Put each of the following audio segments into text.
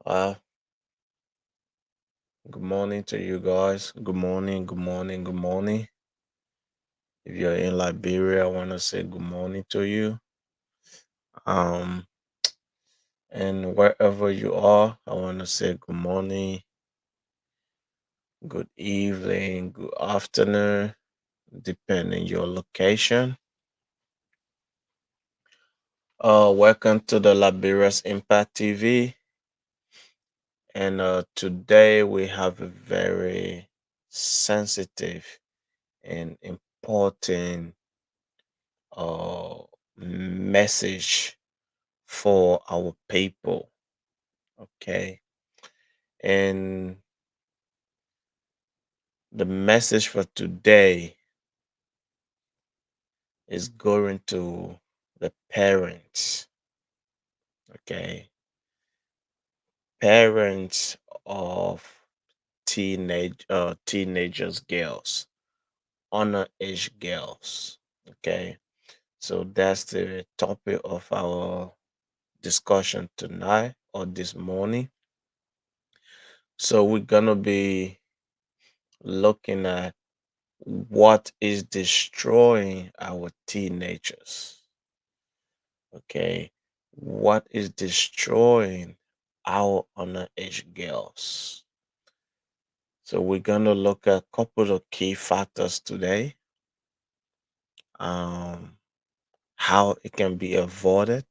Uh, Good morning to you guys. Good morning, good morning, good morning. If you're in Liberia, I want to say good morning to you. Um, and wherever you are, I want to say good morning, good evening, good afternoon, depending your location. Welcome to the Liberia's Impact TV, and today we have a very sensitive and important uh message for our people. Okay. And the message for today is going to the parents. Okay. Parents of teenagers girls, underage girls. Okay. So that's the topic of our discussion tonight or this morning. So we're gonna be looking at what is destroying our teenagers. Okay. What is destroying our underage girls? So we're gonna look at a couple of key factors today. Um, how it can be avoided.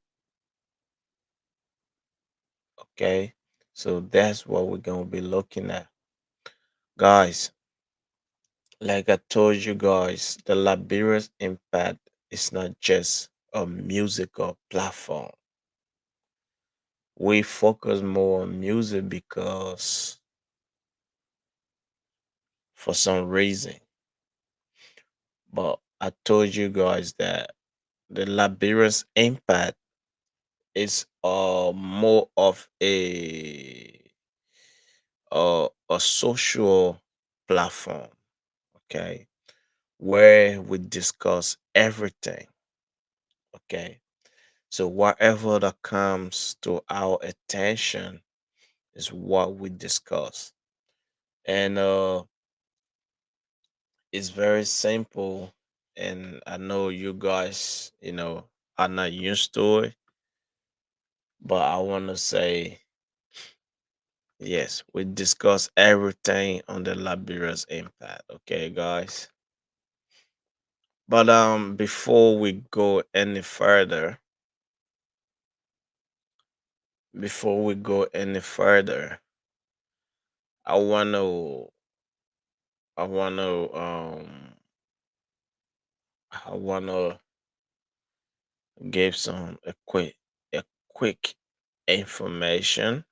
Okay. So that's what we're gonna be looking at. Guys, like I told you guys, the Liberia's impact is not just a musical platform. We focus more on music because for some reason. But I told you guys that the Liberia's impact is more of a social platform, okay, where we discuss everything, okay. So whatever that comes to our attention is what we discuss. And it's very simple, and I know you guys, are not used to it, but I want to say yes, we discuss everything on the Liberia's impact. Okay, guys. But before we go any further, I I wanna I wanna give a quick information.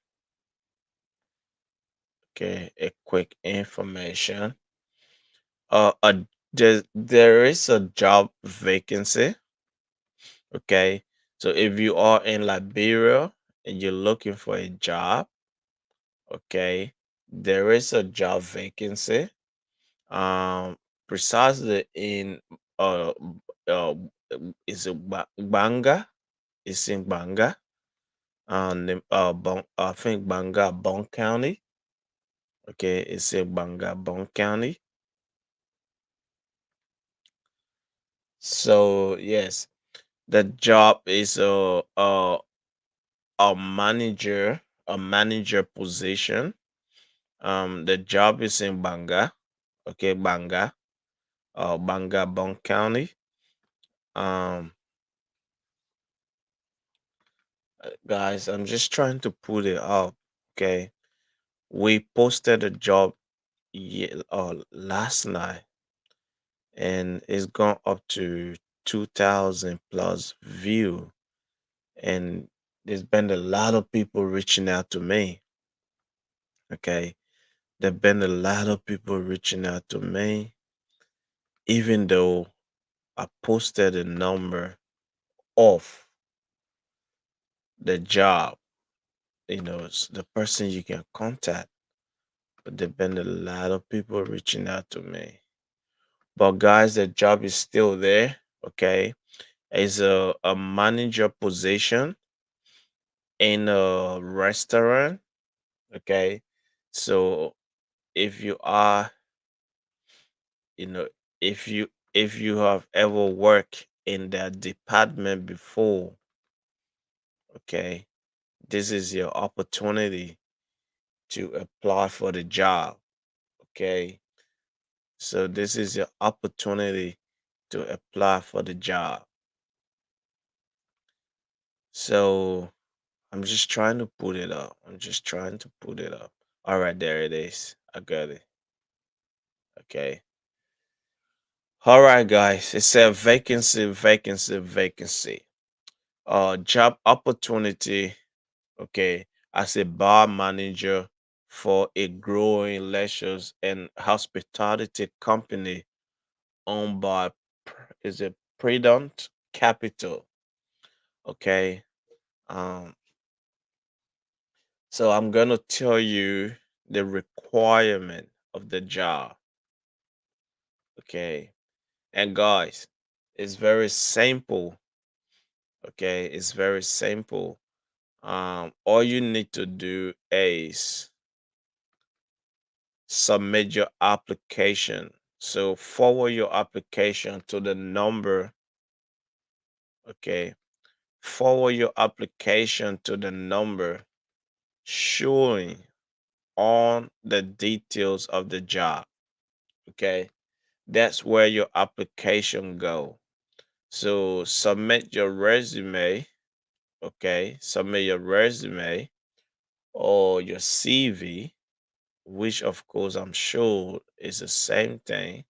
Okay, a quick information. Uh, a, there is a job vacancy. Okay, so if you are in Liberia and you're looking for a job, okay, there is a job vacancy. Um, Precisely in uh is it Banga? It's in Banga. I think Banga Bon County. Okay, it's in Banga Bon County. So yes, the job is a manager position. The job is in Banga. Okay, Banga, Banga Bon County. Um, Guys, I'm just trying to put it up. Okay, we posted a job last night, and it's gone up to 2,000 plus view, and there's been a lot of people reaching out to me. Okay, there've been a lot of people reaching out to me, even though I posted a number of the job, it's the person you can contact. But there've been a lot of people reaching out to me. But guys, the job is still there. Okay, it's a manager position in a restaurant. Okay. So if you are, you know, if you have ever worked in that department before, okay, this is your opportunity to apply for the job. Okay. So this is your opportunity to apply for the job. So I'm just trying to put it up. I'm just trying to put it up. All right, there it is. I got it. Okay. All right, guys. It said vacancy, vacancy, vacancy. Job opportunity. Okay, as a bar manager for a growing leisure and hospitality company owned by is it Predont Capital. Okay. Um. So I'm gonna tell you the requirement of the job. Okay. And guys, it's very simple. Okay, it's very simple. All you need to do is submit your application. So forward your application to the number. Okay, forward your application to the number showing on the details of the job. Okay, that's where your application go. So submit your resume. Okay, submit your resume or your CV, which of course I'm sure is the same thing.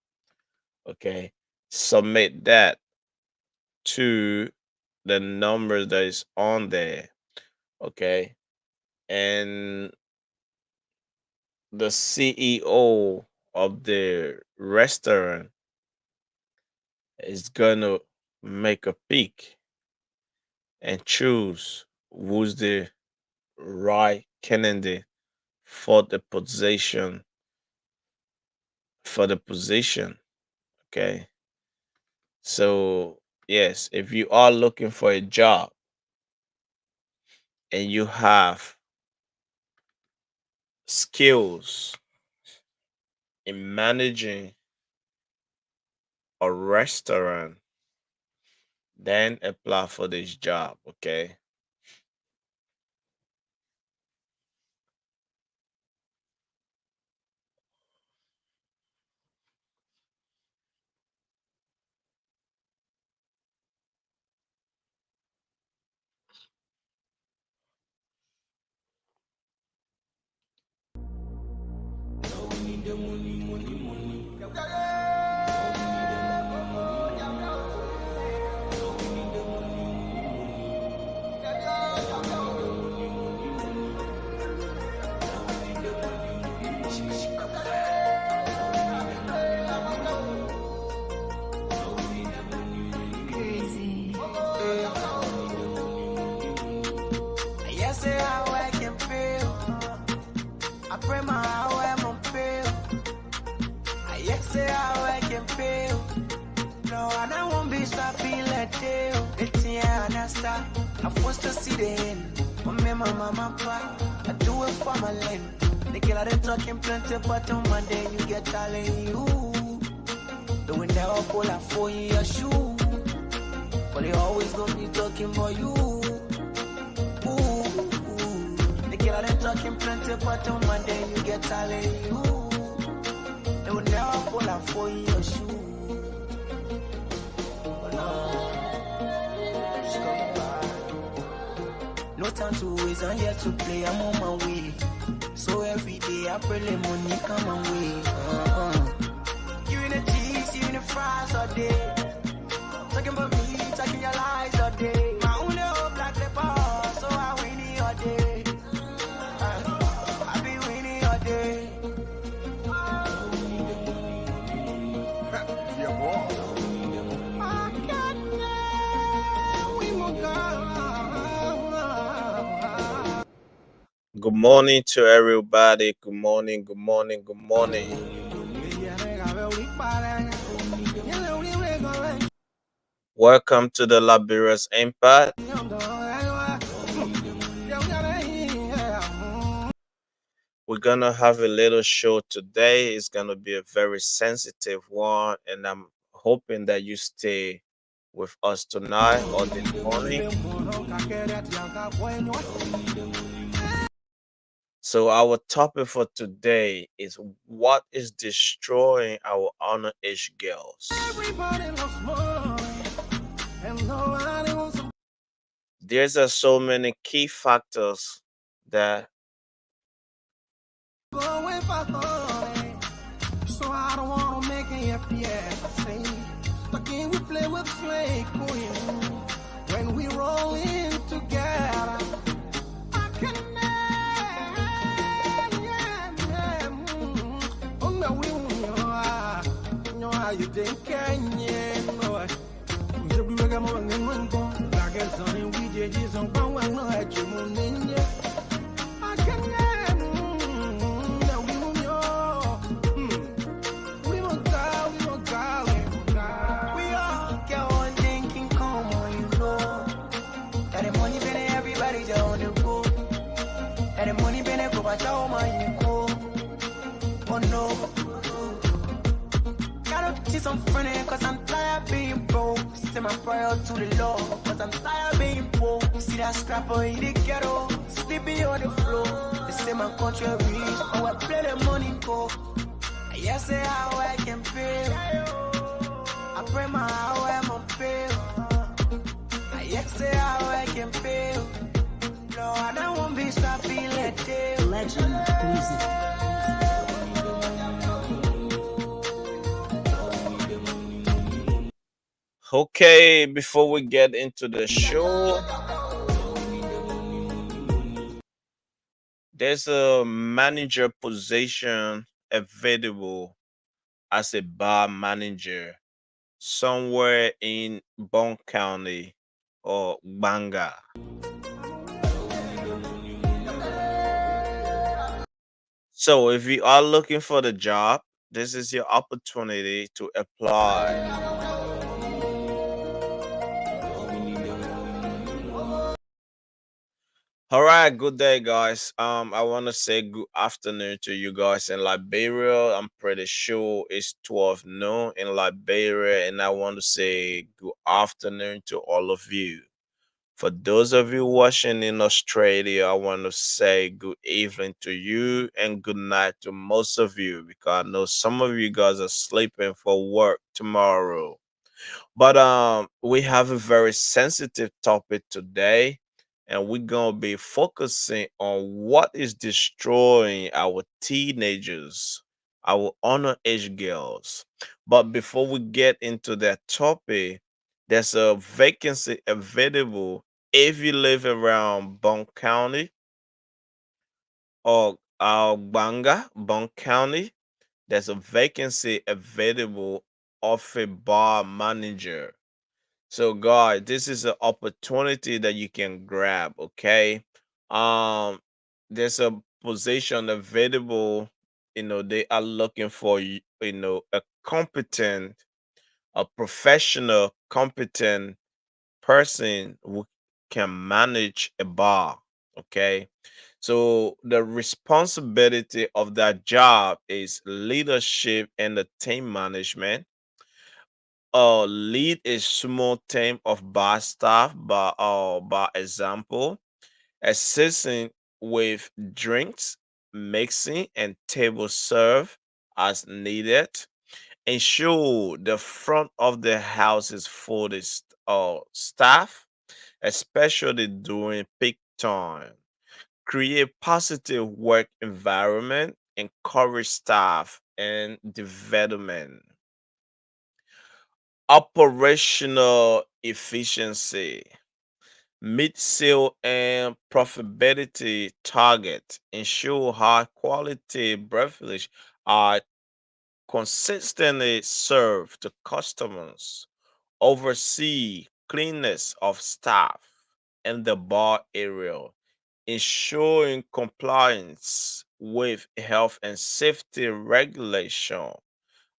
Okay, submit that to the number that is on there. Okay, and the CEO of the restaurant is gonna make a pick and choose who's the right candidate for the position for the position. Okay, so yes, if you are looking for a job and you have skills in managing a restaurant, then apply for this job. Okay. Crazy. Yes, say how I can feel. I pray my how I'm on feel. Yes, say how I can feel. No, and I won't be stopping like deal. It's yeah, and I stop. I'm forced to see the end. My mama, papa, I do it for my land. The killer they talking plenty, but on Monday you get telling you. The window up pull up for your shoe. But they always gonna be talking about you. The killer they talking plenty, but on Monday you get telling you. They will never pull up for your shoe. But no time to waste, I'm here to play, I'm on my way. So every day I pray the money come my way. You in the cheese, you in the fries all day. Talking about me, talking your lies all day. My only hope like the boss, so I win it all day. I be winning all day. Yeah, boy. Good morning to everybody. Good morning. Good morning. Good morning. Welcome to the Laborious Impact. We're gonna have a little show today. It's gonna be a very sensitive one, and I'm hoping that you stay with us tonight or this morning. So our topic for today is what is destroying our underage girls. There's so many key factors that So I don't wanna make it FPS. I say, but can we play with flake when we roll in together? I can oh no, we know how you think I'm funny cause I'm tired being broke. Say my prayer to the Lord cause I'm tired being poor. See that scrapper in the ghetto, sleeping on the floor. They say my country rich, oh I play the money go. Yes, say how I can feel. I pray my how I'm on feel. Yes, say how I can feel. No, I don't want to be stop feeling legend music. Okay, before we get into the show, there's a manager position available as a bar manager somewhere in Bon County or Banga. So if you are looking for the job, this is your opportunity to apply. All right, good day, guys. I want to say good afternoon to you guys in Liberia. I'm pretty sure it's 12 noon in Liberia, and I want to say good afternoon to all of you. For those of you watching in Australia, I want to say good evening to you and good night to most of you because I know some of you guys are sleeping for work tomorrow. But we have a very sensitive topic today, and we're gonna be focusing on what is destroying our teenagers, our underage girls. But before we get into that topic, there's a vacancy available if you live around Bon County or Bon County. There's a vacancy available of a bar manager. So, guys, this is an opportunity that you can grab. Okay, um, there's a position available. They are looking for a competent, a professional, competent person who can manage a bar. Okay, so the responsibility of that job is leadership and the team management, lead a small team of bar staff by example, assisting with drinks, mixing, and table serve as needed. Ensure the front of the house is full of staff, especially during peak time. Create positive work environment, encourage staff and development. Operational efficiency. Meet sale and profitability target. Ensure high quality beverage are consistently served to customers. Oversee cleanness of staff in the bar area. Ensuring compliance with health and safety regulation.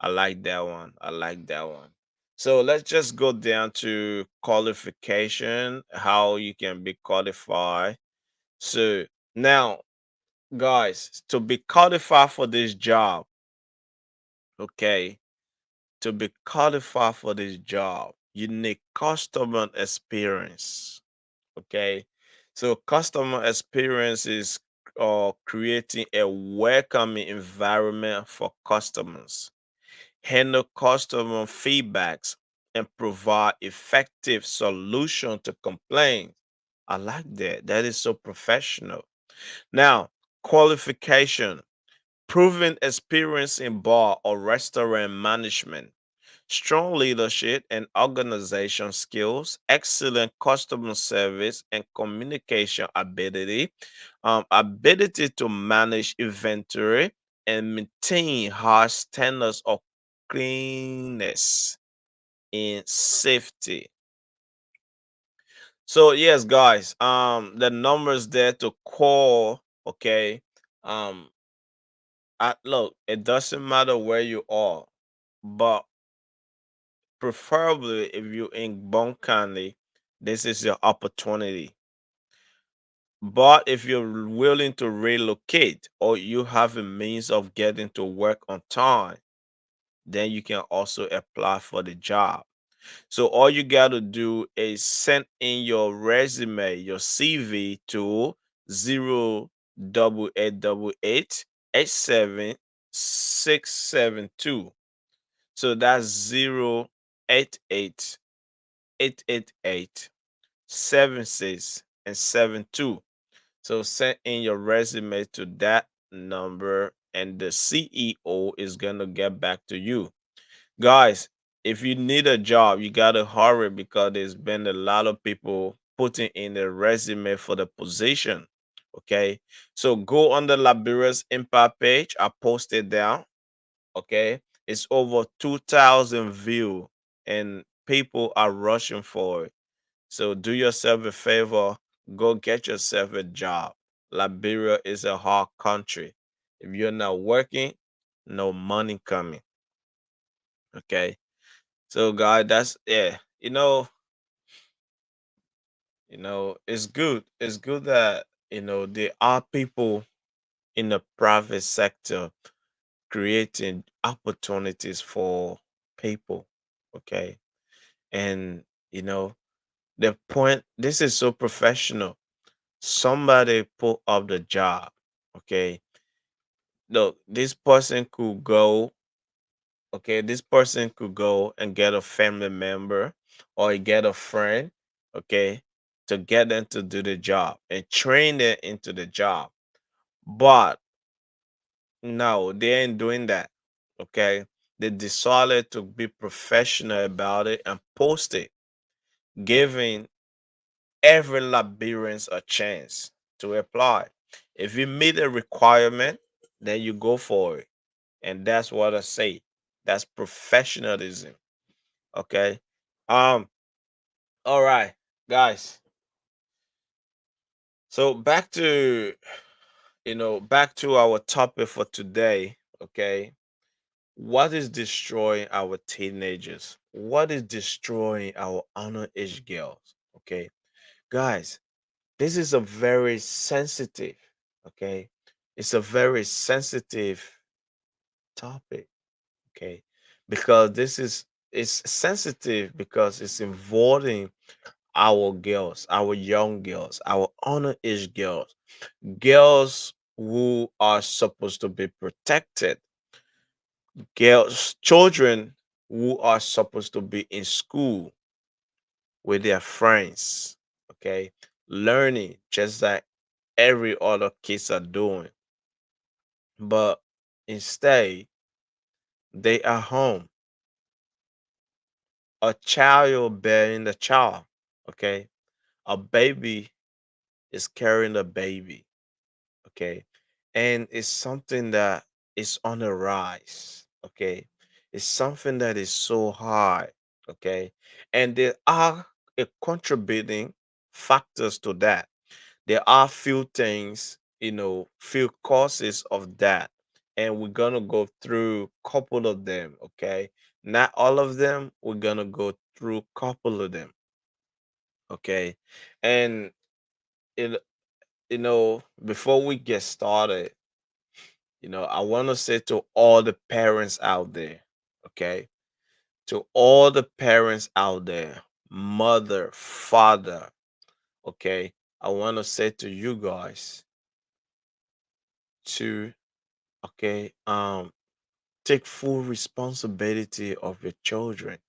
I like that one. I like that one. So let's just go down to qualification, how you can be qualified. So now guys, to be qualified for this job, okay, to be qualified for this job, you need customer experience. Okay, so customer experience is creating a welcoming environment for customers, handle customer feedbacks, and provide effective solution to complaints. I like that. That is so professional. Now, qualification, proven experience in bar or restaurant management, strong leadership and organization skills, excellent customer service and communication ability, ability to manage inventory and maintain high standards of cleanness and safety. So yes, guys, the numbers there to call, okay. Um, look, it doesn't matter where you are, but preferably if you're in Bone County, this is your opportunity. But if you're willing to relocate or you have a means of getting to work on time, then you can also apply for the job. So all you got to do is send in your resume, your CV to 08888 87672. So that's 088 888 76 and 72. So send in your resume to that number and the CEO is going to get back to you. Guys, if you need a job, you got to hurry because there's been a lot of people putting in a resume for the position. Okay. So go on the Liberia's Impact page. I posted down. Okay. It's over 2,000 view and people are rushing for it. So do yourself a favor, go get yourself a job. Liberia is a hard country. If you're not working, no money coming. Okay. So guys, that's yeah. It's good. It's good that there are people in the private sector creating opportunities for people. Okay. And you know, the point this is so professional. Somebody put up the job. Okay. Look, this person could go, okay, this person could go and get a family member or get a friend, okay, to get them to do the job and train them into the job. But no, they ain't doing that. Okay. They decided to be professional about it and post it, giving every Liberians a chance to apply. If you meet a requirement, then you go for it. And that's what I say. That's professionalism. Okay. Um, all right, guys. So back to our topic for today. Okay. What is destroying our teenagers? What is destroying our underage girls? Okay. Guys, this is a very sensitive, okay? It's a very sensitive topic, okay? Because this is it's sensitive because it's involving our girls, our young girls, our underage girls, girls who are supposed to be protected, girls, children who are supposed to be in school with their friends, okay, learning just like every other kids are doing. But instead, they are home, a child bearing the child, okay, a baby is carrying a baby, okay, and it's something that is on the rise, okay, it's something that is so high, okay, and there are a contributing factors to that. There are few things, few causes of that, and we're gonna go through couple of them, okay, not all of them, we're gonna go through couple of them, okay, and it before we get started, I want to say to all the parents out there, okay? To all the parents out there, mother, father, okay? I want to say to you guys to, okay, take full responsibility of your children,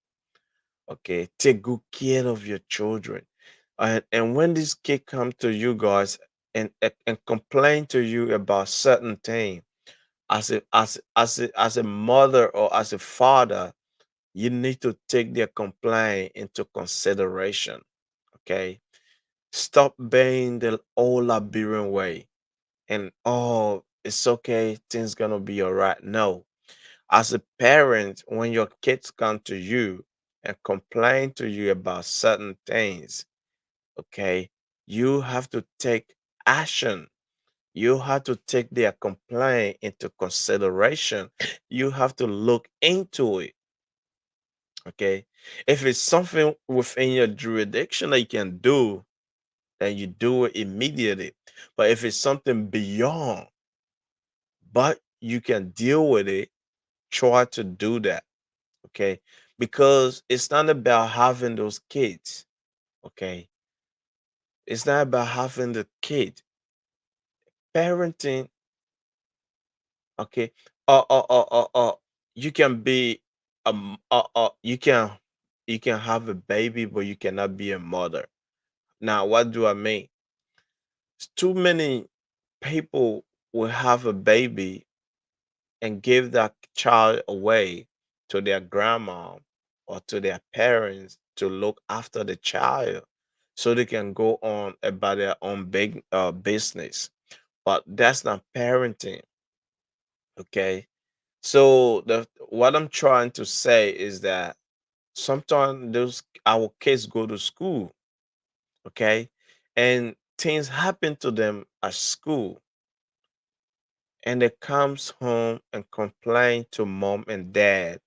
okay? Take good care of your children. And when this kid come to you guys and complain to you about certain thing, as a mother or as a father, you need to take their complaint into consideration. Okay, stop being the old Liberian way and oh, it's okay, things gonna be all right. No, as a parent, when your kids come to you and complain to you about certain things, okay, you have to take action. You have to take their complaint into consideration. You have to look into it. Okay. If it's something within your jurisdiction that you can do, then you do it immediately. But if it's something beyond, but you can deal with it, try to do that. Okay. Because it's not about having those kids. Okay. It's not about having the kid. Parenting, okay. You can be you can have a baby, but you cannot be a mother. Now, what do I mean? Too many people will have a baby and give that child away to their grandma or to their parents to look after the child so they can go on about their own big business. But that's not parenting, okay? So the what I'm trying to say is that sometimes those our kids go to school, okay, and things happen to them at school, and they comes home and complain to mom and dad,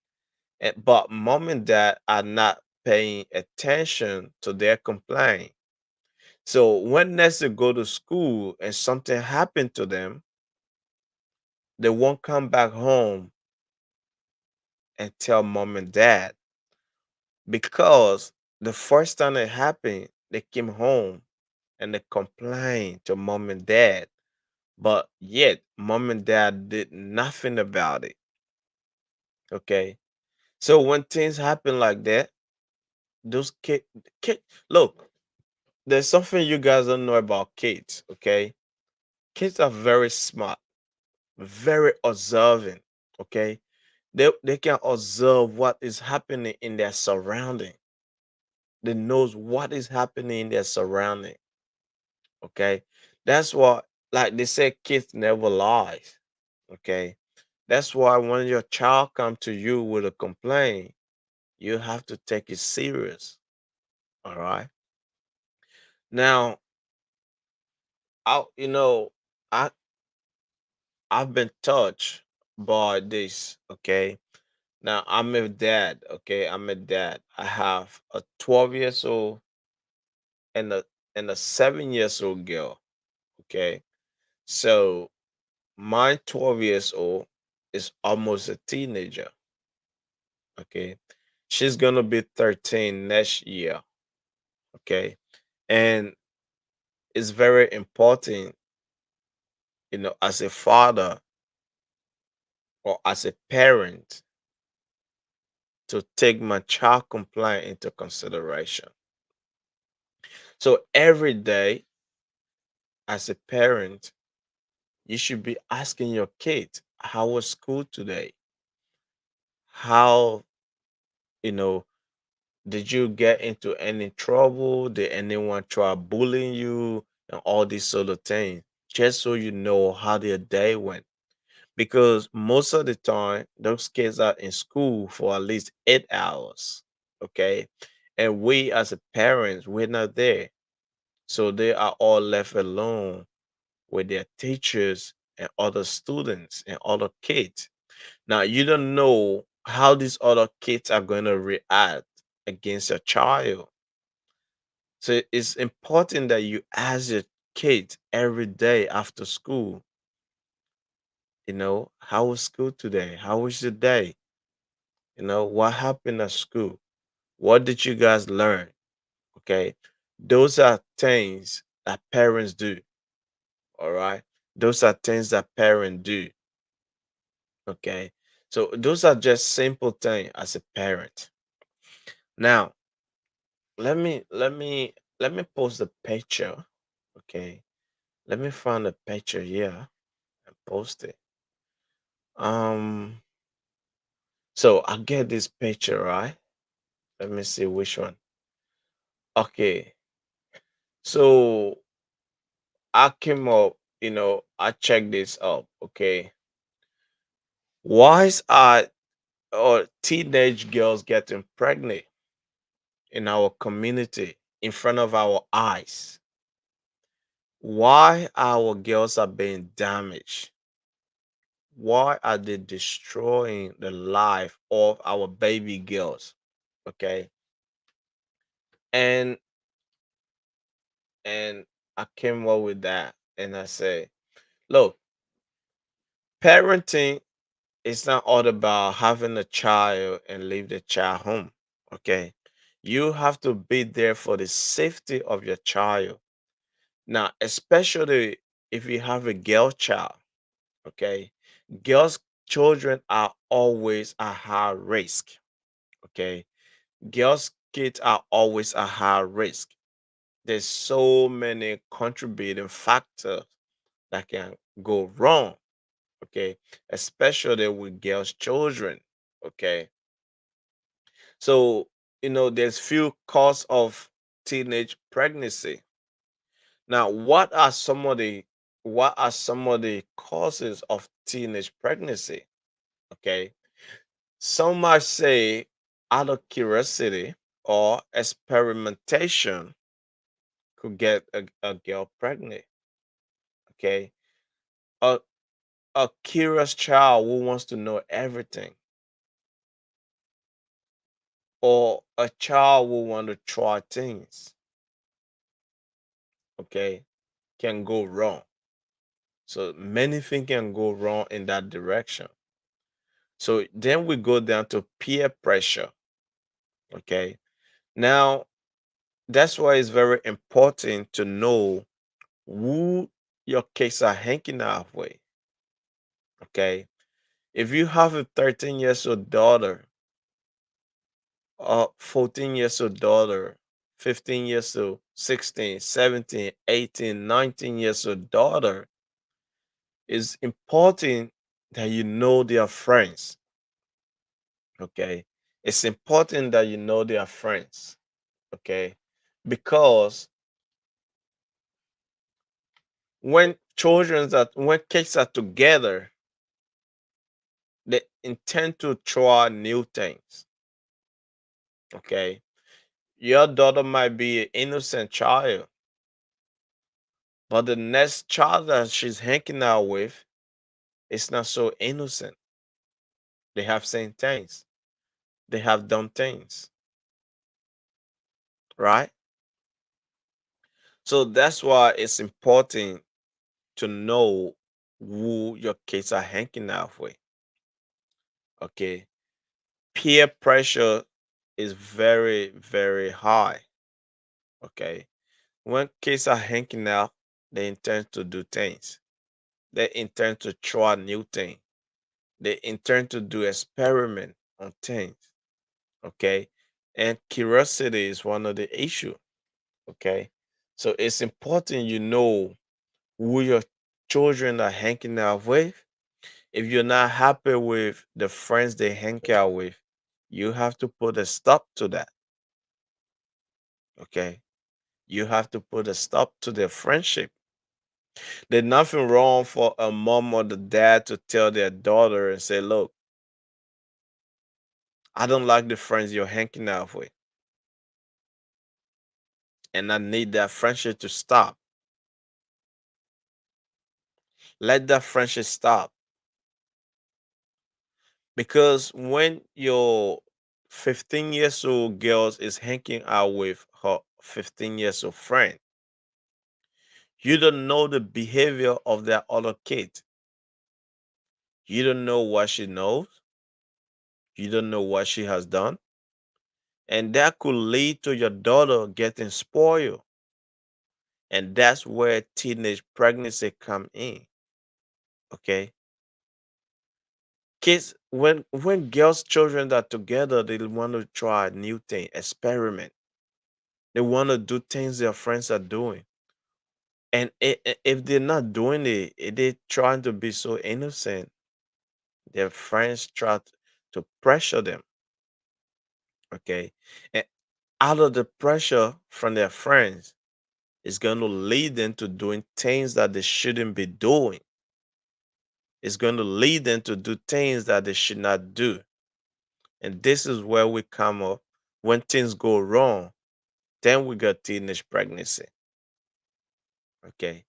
but mom and dad are not paying attention to their complaint. So when next they go to school and something happened to them, they won't come back home and tell mom and dad because the first time it happened, they came home and they complained to mom and dad, but yet mom and dad did nothing about it. Okay. So when things happen like that, those kid, look, there's something you guys don't know about kids. Okay, kids are very smart, very observant. Okay, they can observe what is happening in their surrounding. They knows what is happening in their surrounding. Okay, that's what, like they say, kids never lies. Okay, that's why when your child come to you with a complaint, you have to take it serious. All right. Now, I you know I I've been touched by this. Okay. Now I'm a dad. Okay, I'm a dad. I have a 12 years old and a 7 years old girl. Okay. So my 12 years old is almost a teenager. Okay. She's gonna be 13 next year. Okay. And it's very important, as a father or as a parent to take my child complaint into consideration. So every day, as a parent, you should be asking your kid, how was school today? How, you know, did you get into any trouble? Did anyone try bullying you? And all these sort of things, just so you know how their day went. Because most of the time, those kids are in school for at least 8 hours. Okay. And we as a parents, we're not there. So they are all left alone with their teachers and other students and other kids. Now, you don't know how these other kids are going to react against your child. So it's important that you ask kids every day after school. How was school today? How was the day? What happened at school? What did you guys learn? Okay. Those are things that parents do. All right. Those are things that parents do. Okay. So those are just simple things as a parent. Now, let me post the picture. Okay. Let me find a picture here and post it. Um, so I get this picture, right? Let me see which one. Okay. So I came up, I checked this up. Okay. Why are teenage girls getting pregnant in our community in front of our eyes? Why our girls are being damaged? Why are they destroying the life of our baby girls? Okay. And and I came up with that and I say, look, parenting is not all about having a child and leave the child home. Okay. You have to be there for the safety of your child. Now, especially if you have a girl child, okay, girls children are always a high risk. Okay. Girls kids are always a high risk. There's so many contributing factors that can go wrong. Okay, especially with girls children. Okay, so there's few cause of teenage pregnancy. Now, what are some of the causes of teenage pregnancy? Okay, some might say out of curiosity or experimentation could get a girl pregnant. Okay, a, a curious child who wants to know everything, or a child will want to try things, okay, can go wrong. So many things can go wrong in that direction. So then we go down to peer pressure, okay. Now, that's why it's very important to know who your kids are hanging out with, okay. If you have a 13 years old daughter, a 14 years old daughter, 15 years old, 16, 17, 18, 19 years old daughter, it's important that you know their friends. Okay. It's important that you know their friends. Okay. Because when kids are together, they intend to try new things. Okay. Your daughter might be an innocent child, but the next child that she's hanging out with is not so innocent. They have seen things, they have done things, right? So that's why it's important to know who your kids are hanging out with. Okay. Peer pressure is very, very high. Okay. When kids are hanging out, they intend to do things. They intend to try new things. They intend to do experiment on things. Okay. And curiosity is one of the issue. Okay. So it's important you know who your children are hanging out with. If you're not happy with the friends they hang out with, you have to put a stop to that. Okay. You have to put a stop to their friendship. There's nothing wrong for a mom or the dad to tell their daughter and say, look, I don't like the friends you're hanging out with. And I need that friendship to stop. Let that friendship stop. Because when your 15 years old girls is hanging out with her 15 years old friend, You don't know the behavior of their other kid. You don't know what she knows. You don't know what she has done. And that could lead to your daughter getting spoiled. And that's where teenage pregnancy come in. Okay. Kids, when girls, children are together, they want to try new thing, experiment. They want to do things their friends are doing. And if they're not doing it, if they're trying to be so innocent, their friends try to pressure them. Okay. And out of the pressure from their friends is going to lead them to doing things that they shouldn't be doing. It's going to lead them to do things that they should not do. And this is where we come up when things go wrong. Then we got teenage pregnancy. Okay.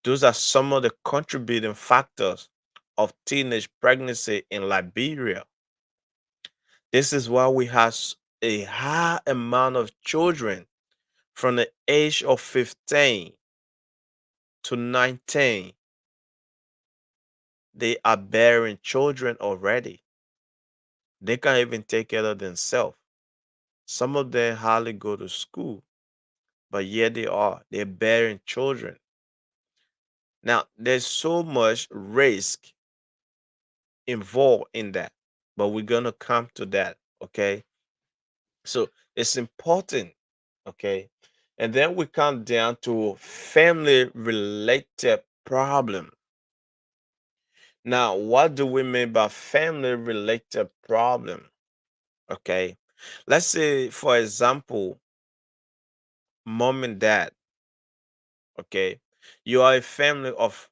Those are some of the contributing factors of teenage pregnancy in Liberia. This is why we have a high amount of children from the age of 15 to 19. They are bearing children already. They can't even take care of themselves. Some of them hardly go to school, but yet they are. They're bearing children. Now, there's so much risk involved in that, but we're going to come to that. Okay. So it's important. Okay. And then we come down to family related problem. Now, what do we mean by family related problem? Okay. Let's say, for example, mom and dad. Okay. You are a family of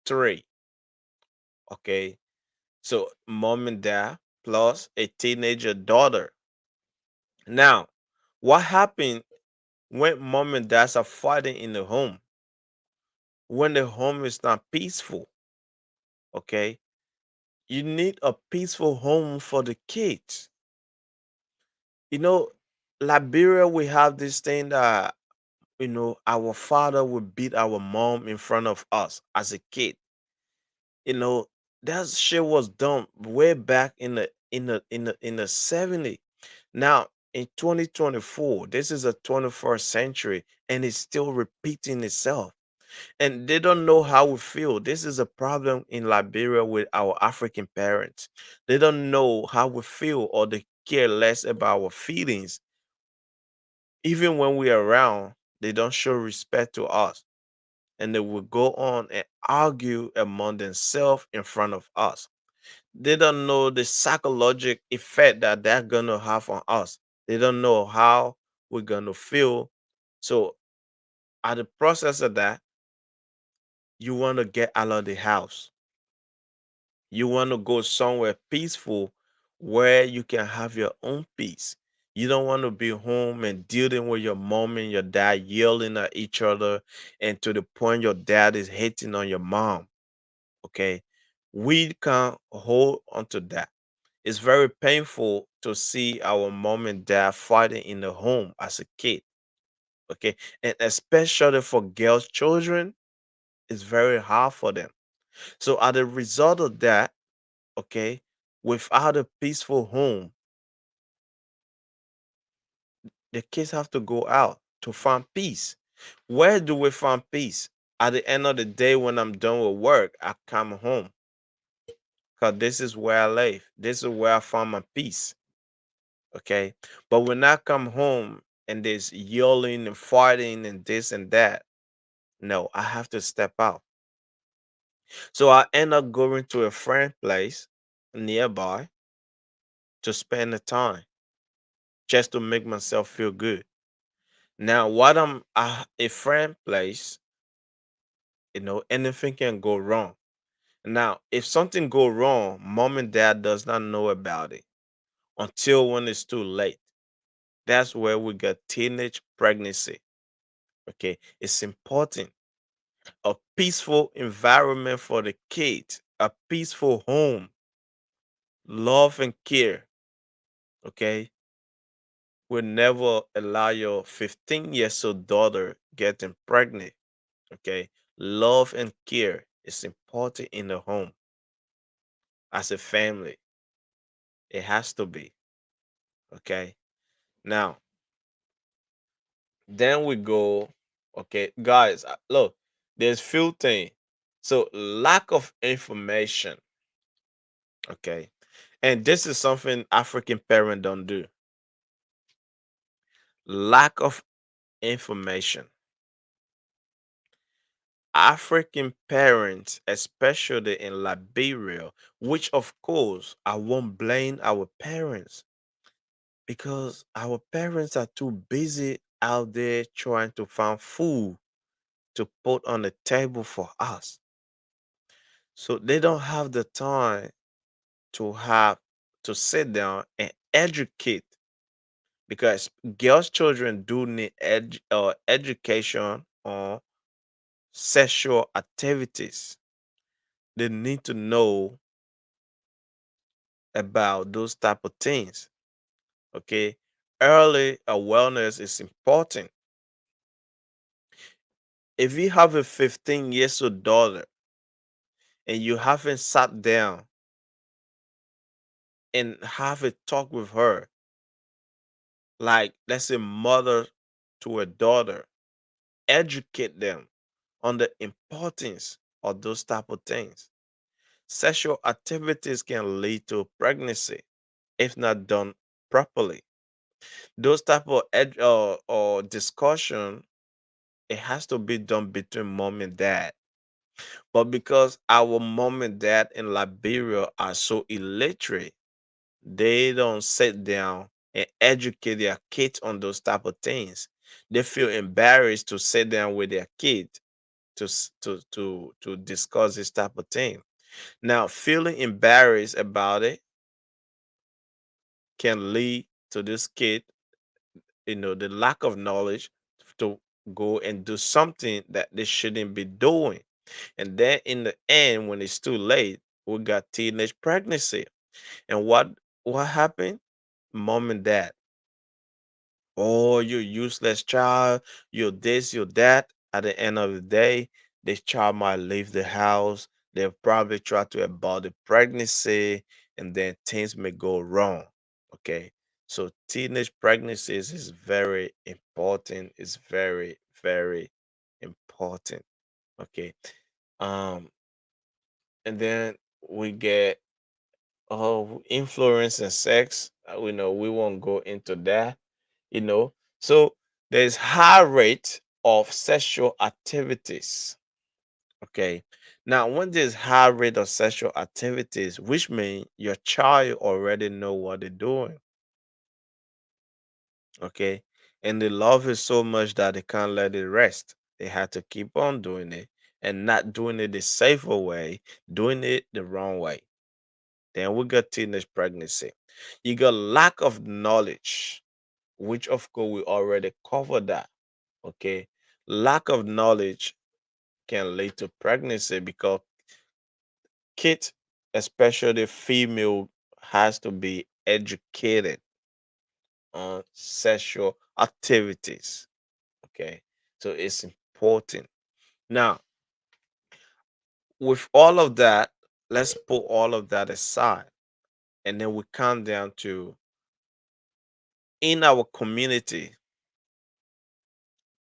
three. Okay. So, mom and dad plus a teenager daughter. Now, what happened when mom and dad are fighting in the home? When the home is not peaceful, okay? You need a peaceful home for the kids. You know, Liberia, we have this thing that, our father would beat our mom in front of us as a kid. You know, that shit was done way back in the 70s. Now in 2024, this is a 21st century and it's still repeating itself. And they don't know how we feel. This is a problem in Liberia with our African parents. They don't know how we feel or they care less about our feelings. Even when we're around, they don't show respect to us. And they will go on and argue among themselves in front of us. They don't know the psychological effect that they're gonna have on us. They don't know how we're gonna feel. So at the process of that, you want to get out of the house. You want to go somewhere peaceful where you can have your own peace. You don't want to be home and dealing with your mom and your dad yelling at each other and to the point your dad is hating on your mom. Okay. We can't hold on to that. It's very painful to see our mom and dad fighting in the home as a kid. Okay. And especially for girls, children, it's very hard for them. So, as a result of that, okay, without a peaceful home, the kids have to go out to find peace. Where do we find peace? At the end of the day, when I'm done with work, I come home because this is where I live. This is where I find my peace. Okay. But when I come home and there's yelling and fighting and this and that, no, I have to step out. So I end up going to a friend place nearby to spend the time just to make myself feel good. Now, what I'm a friend place, anything can go wrong. Now, if something go wrong, mom and dad does not know about it until when it's too late. That's where we get teenage pregnancy. Okay, it's important. A peaceful environment for the kids, a peaceful home, love and care. Okay, will never allow your 15 years old daughter getting pregnant. Okay. Love and care is important in the home as a family. It has to be. Okay. Now, then we go, okay, guys, look, there's few things. So lack of information, okay, and this is something African parents don't do. Lack of information. African parents, especially in Liberia, which of course I won't blame our parents because our parents are too busy out there trying to find food to put on the table for us. So they don't have the time have to sit down and educate because girls' children do need education on sexual activities. They need to know about those type of things. Okay, early awareness is important. If you have a 15 years old daughter and you haven't sat down and have a talk with her, like let's say mother to a daughter, educate them on the importance of those type of things. Sexual activities can lead to pregnancy if not done properly. Those type of or discussion, it has to be done between mom and dad. But because our mom and dad in Liberia are so illiterate, they don't sit down and educate their kids on those type of things. They feel embarrassed to sit down with their kid to discuss this type of thing. Now, feeling embarrassed about it can lead to this kid, the lack of knowledge to go and do something that they shouldn't be doing. And then in the end, when it's too late, we got teenage pregnancy. And what happened? Mom and dad, oh, you useless child, you're this, you're that. At the end of the day, this child might leave the house. They'll probably try to abort the pregnancy, and then things may go wrong. Okay. So teenage pregnancies is very important. It's very, very important. Okay. Um, and then we get influence and sex. We know we won't go into that, you know. So there's high rate of sexual activities. Okay. Now, when there's high rate of sexual activities, which means your child already know what they're doing. Okay. And they love it so much that they can't let it rest. They have to keep on doing it and not doing it the safer way, doing it the wrong way. Then we got teenage pregnancy. You got lack of knowledge, which of course we already covered that. Okay. Lack of knowledge can lead to pregnancy because kids, especially female, has to be educated on sexual activities. Okay. So it's important. Now, with all of that, let's put all of that aside. And then we come down to in our community,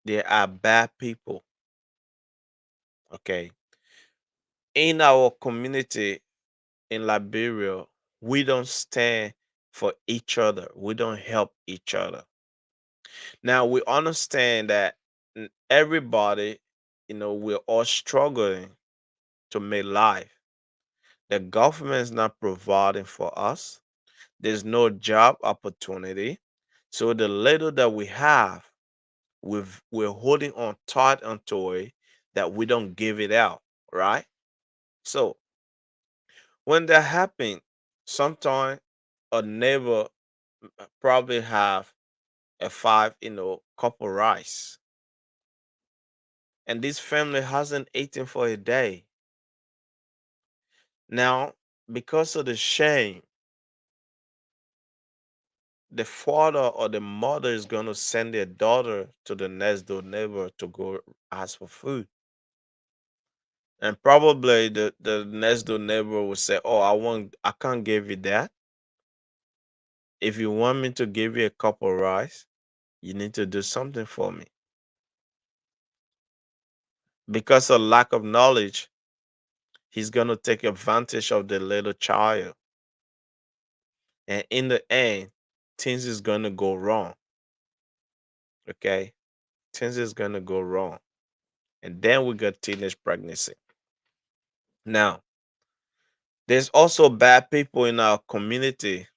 there are bad people. Okay. In our community in Liberia, we don't stand for each other. We don't help each other. Now we understand that everybody, we're all struggling to make life. The government is not providing for us. There's no job opportunity. So the little that we have, we're holding on tight onto it that we don't give it out, right? So when that happens, sometimes a neighbor probably have a five, cup of rice, and this family hasn't eaten for a day. Now, because of the shame, the father or the mother is going to send their daughter to the next door neighbor to go ask for food. And probably the next door neighbor will say, "Oh, I can't give you that. If you want me to give you a cup of rice, you need to do something for me." Because of lack of knowledge, he's gonna take advantage of the little child, and in the end, things is gonna go wrong. Okay, things is gonna go wrong, and then we got teenage pregnancy. Now, there's also bad people in our community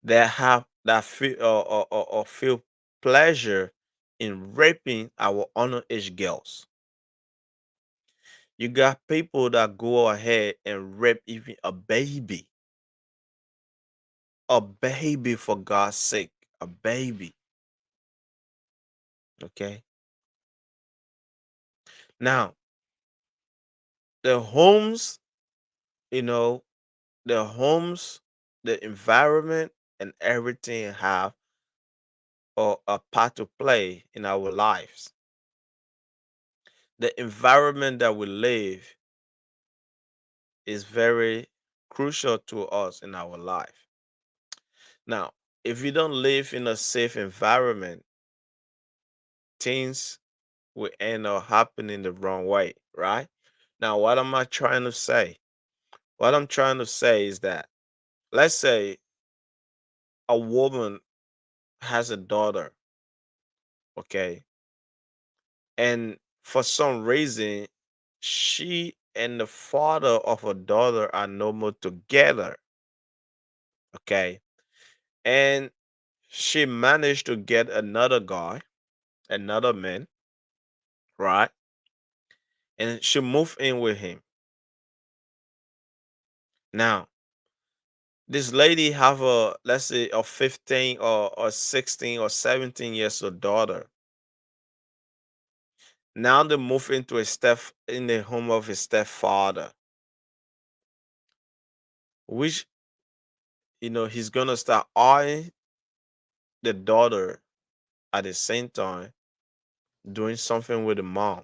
that feel or feel pleasure in raping our underage girls. You got people that go ahead and rape even a baby for God's sake, a baby. Okay. Now, the homes, you know, the homes, the environment, and everything have a part to play in our lives. The environment that we live is very crucial to us in our life. Now, if you don't live in a safe environment, things will end up happening the wrong way, right? Now, what am I trying to say? What I'm trying to say is that, let's say a woman has a daughter, okay, and for some reason, she and the father of her daughter are no more together, okay, and she managed to get another guy, another man, right? And she moved in with him. Now, this lady have a, let's say, a 15 or 16 or 17 years old daughter. Now they move into a step in the home of his stepfather, which he's gonna start eyeing the daughter at the same time doing something with the mom.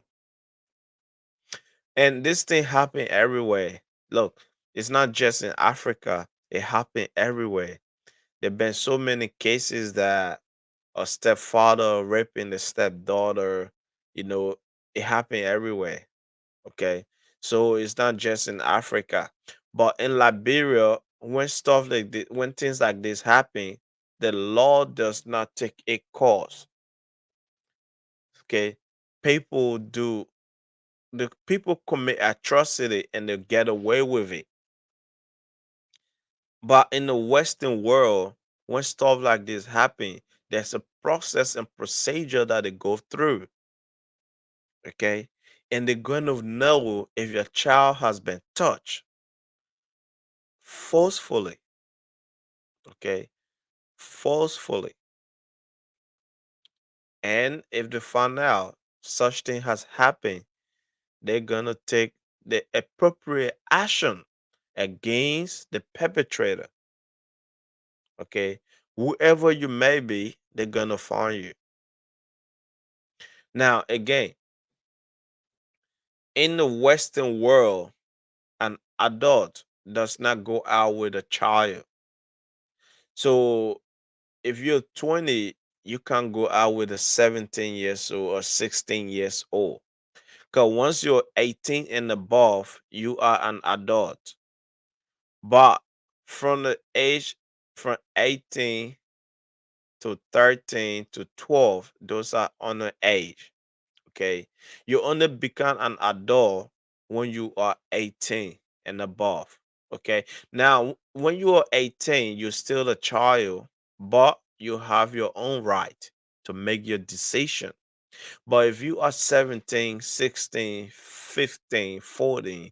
And this thing happen everywhere. Look, it's not just in Africa, it happened everywhere. There have been so many cases that a stepfather raping the stepdaughter, you know, it happened everywhere. Okay. So it's not just in Africa. But in Liberia, when stuff like this, when things like this happen, the law does not take a course. Okay. People do the people commit atrocity and they get away with it. But in the Western world, when stuff like this happen, there's a process and procedure that they go through. Okay. And they're going to know if your child has been touched forcefully. Okay. Forcefully. And if they find out such thing has happened, they're going to take the appropriate action against the perpetrator. Okay. Whoever you may be, they're going to find you. Now, again, in the Western world, an adult does not go out with a child. So if you're 20, you can't go out with a 17 years old or 16 years old. Because once you're 18 and above, you are an adult. But from the age from 18 to 13 to 12, those are underage. Okay. You only become an adult when you are 18 and above. Okay. Now, when you are 18, you're still a child, but you have your own right to make your decision. But if you are 17, 16, 15, 14,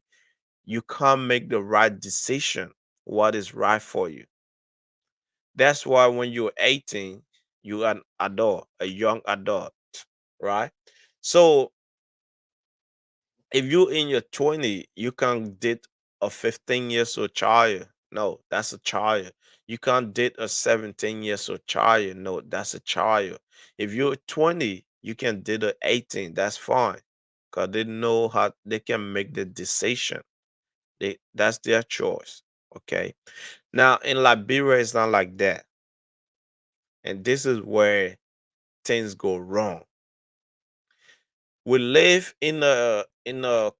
you can't make the right decision, what is right for you. That's why when you're 18, you're an adult, a young adult, right? So if you in your 20, you can't date a 15 years old child. No, that's a child. You can't date a 17 years old child. No, that's a child. If you're 20, you can date a 18. That's fine. because they know how they can make the decision. That's their choice. Okay. Now in Liberia, it's not like that, and this is where things go wrong. We live in a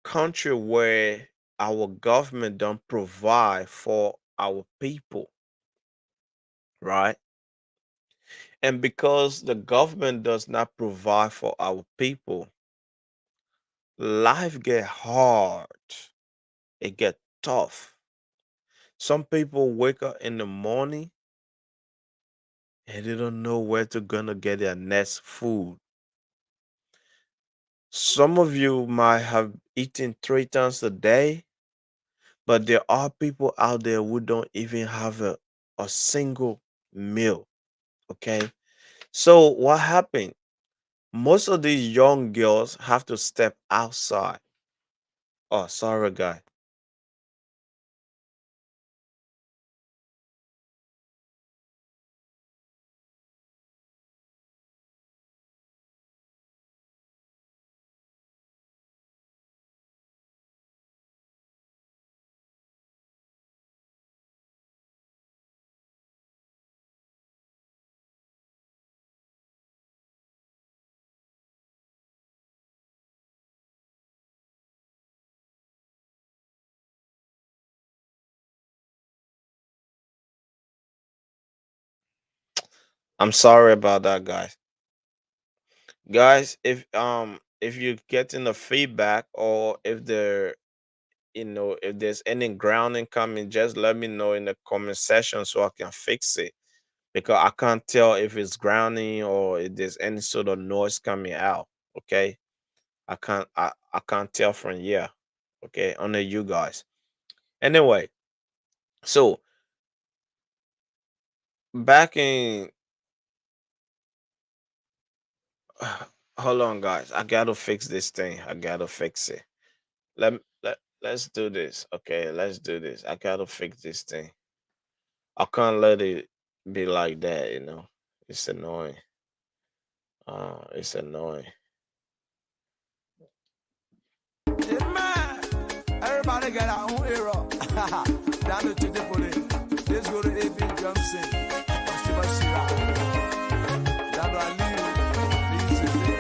country where our government don't provide for our people, right? And because the government does not provide for our people, life get hard. It get tough. Some people wake up in the morning and they don't know where to gonna get their next food. Some of you might have eaten 3 times a day, but there are people out there who don't even have a single meal. Okay. So what happened? Most of these young girls have to step outside. Oh, sorry, guy. I'm sorry about that, guys. Guys, if you're getting the feedback or if there's any grounding coming, just let me know in the comment section so I can fix it. Because I can't tell if it's grounding or if there's any sort of noise coming out. Okay. I can't tell from here. Okay, only you guys. Anyway, so back in hold on guys. I gotta fix this thing. I gotta fix it. Let's do this. Okay, let's do this. I gotta fix this thing. I can't let it be like that. It's annoying. It's annoying. Yeah, man. Everybody get our own era. Down to Chitipoli. Let's go to AP Johnson. Steve Shira. Down to Aliu. Lee Sisi.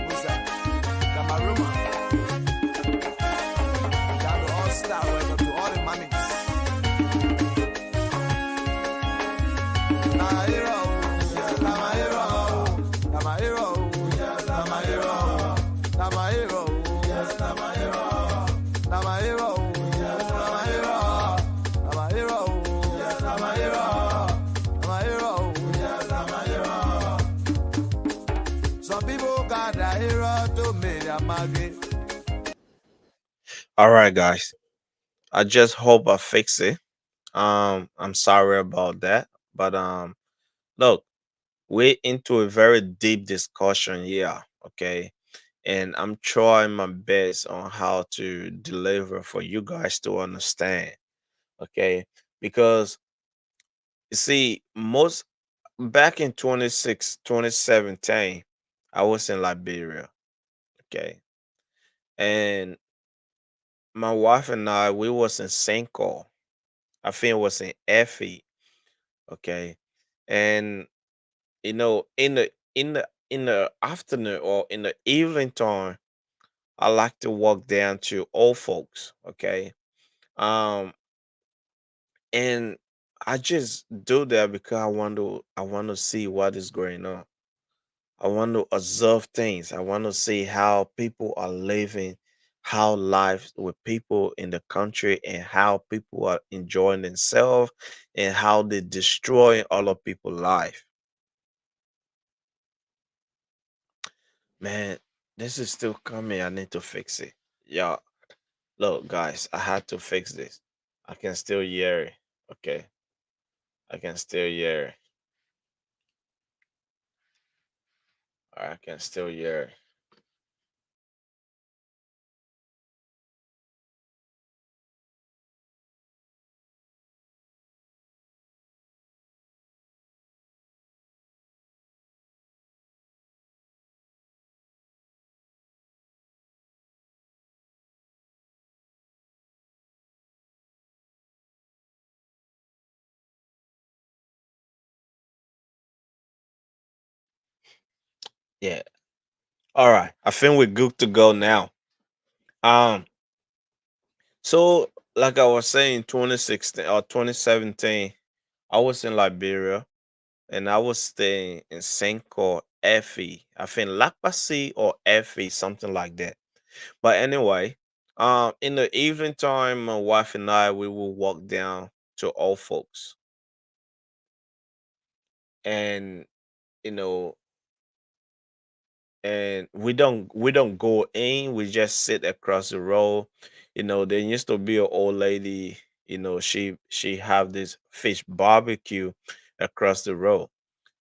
Musa. Damaruma. Down to All Star. Welcome to all the mummies. My hero. Yes, my hero. My hero. Yes, my hero. My hero. Yes, my hero. My hero. Yes, my hero. My hero. Yes, my hero. My hero. Yes, my hero. Some people got a hero to me, their maggie. All right, guys. I just hope I fix it. I'm sorry about that, but look, we're into a very deep discussion here. Okay, and I'm trying my best on how to deliver for you guys to understand. Okay, because you see, most back in 2017, I was in Liberia. Okay, and my wife and I, we was in Senko. I think it was in Effie. Okay, and in the afternoon or in the evening time, I like to walk down to old folks. Okay, um, and I just do that because I want to see what is going on. I want to observe things. I want to see how people are living, how life with people in the country, and how people are enjoying themselves, and how they destroy other people's life. Man, this is still coming. I need to fix it. Yeah, look, guys, I had to fix this. I can still hear it. Okay, I can still hear it. I can still hear it. Yeah. All right. I think we're good to go now. Um, so like I was saying, 2016 or 2017, I was in Liberia and I was staying in St. called Effie. I think Lapasi or Effie, something like that. But anyway, in the evening time, my wife and I we will walk down to old folks, and you know, and we don't go in. We just sit across the road. There used to be an old lady. She have this fish barbecue across the road,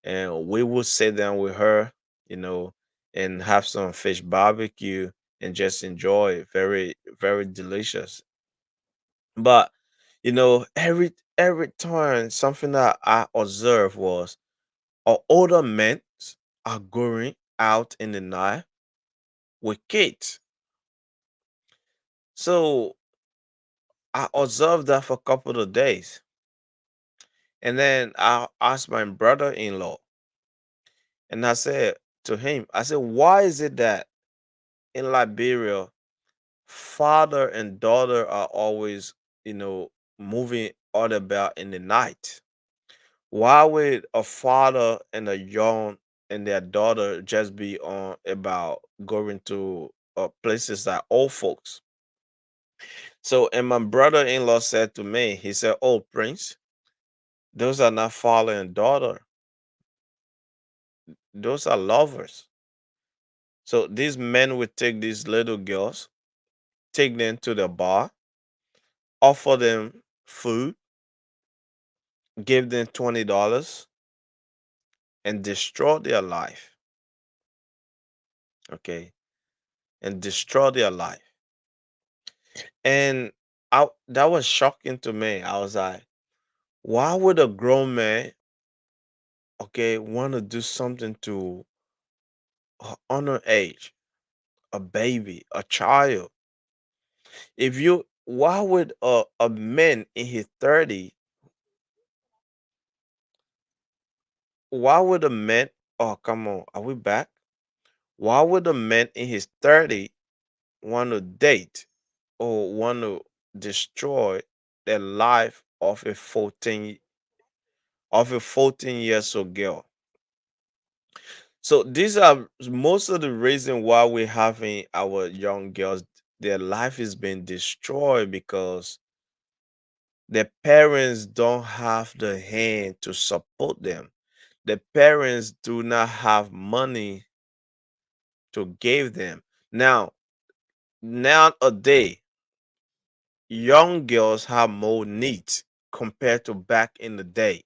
and we would sit down with her, you know, and have some fish barbecue and just enjoy it. Very, very delicious. But every time something that I observed was older men are going out in the night with kids. So I observed that for a couple of days. And then I asked my brother-in-law, and I said to him, I said, why is it that in Liberia father and daughter are always, moving all about in the night? Why would a father and a young and their daughter just be on about going to places like old folks? So, and my brother-in-law said to me, he said, "Oh, Prince, those are not father and daughter; those are lovers." So these men would take these little girls, take them to the bar, offer them food, give them $20, and destroy their life. Okay, and destroy their life. And that was shocking to me. I was like, why would a grown man, okay, want to do something to honor age, a baby, a child? Why would a man in his 30, why would a man, oh, come on, are we back? Why would a man in his 30 want to date or want to destroy the life of a 14 years old girl? So these are most of the reason why we're having our young girls, their life is being destroyed because the parents don't have the hand to support them. The parents do not have money to give them. Nowadays, young girls have more needs compared to back in the day.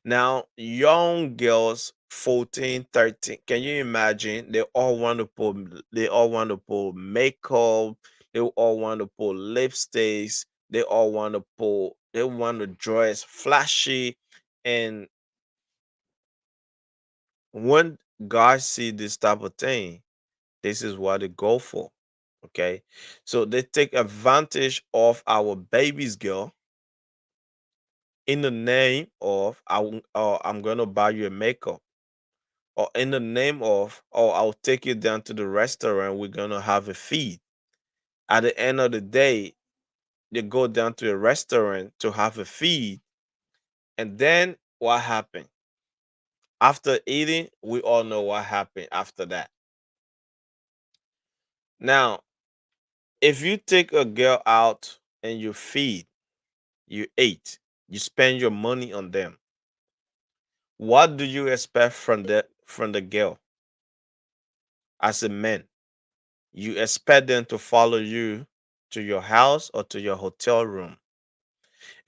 Now, young girls, 14, 13, can you imagine? They all want to put makeup, they all want to put lipsticks, they want to dress flashy. And when guys see this type of thing, this is what they go for. Okay. So they take advantage of our baby's girl in the name of I'm gonna buy you a makeup, or in the name of, oh, I'll take you down to the restaurant, we're gonna have a feed. At the end of the day, they go down to a restaurant to have a feed, and then what happened? After eating, we all know what happened after that. Now, if you take a girl out and you feed, you ate, you spend your money on them, what do you expect from the girl as a man? You expect them to follow you to your house or to your hotel room.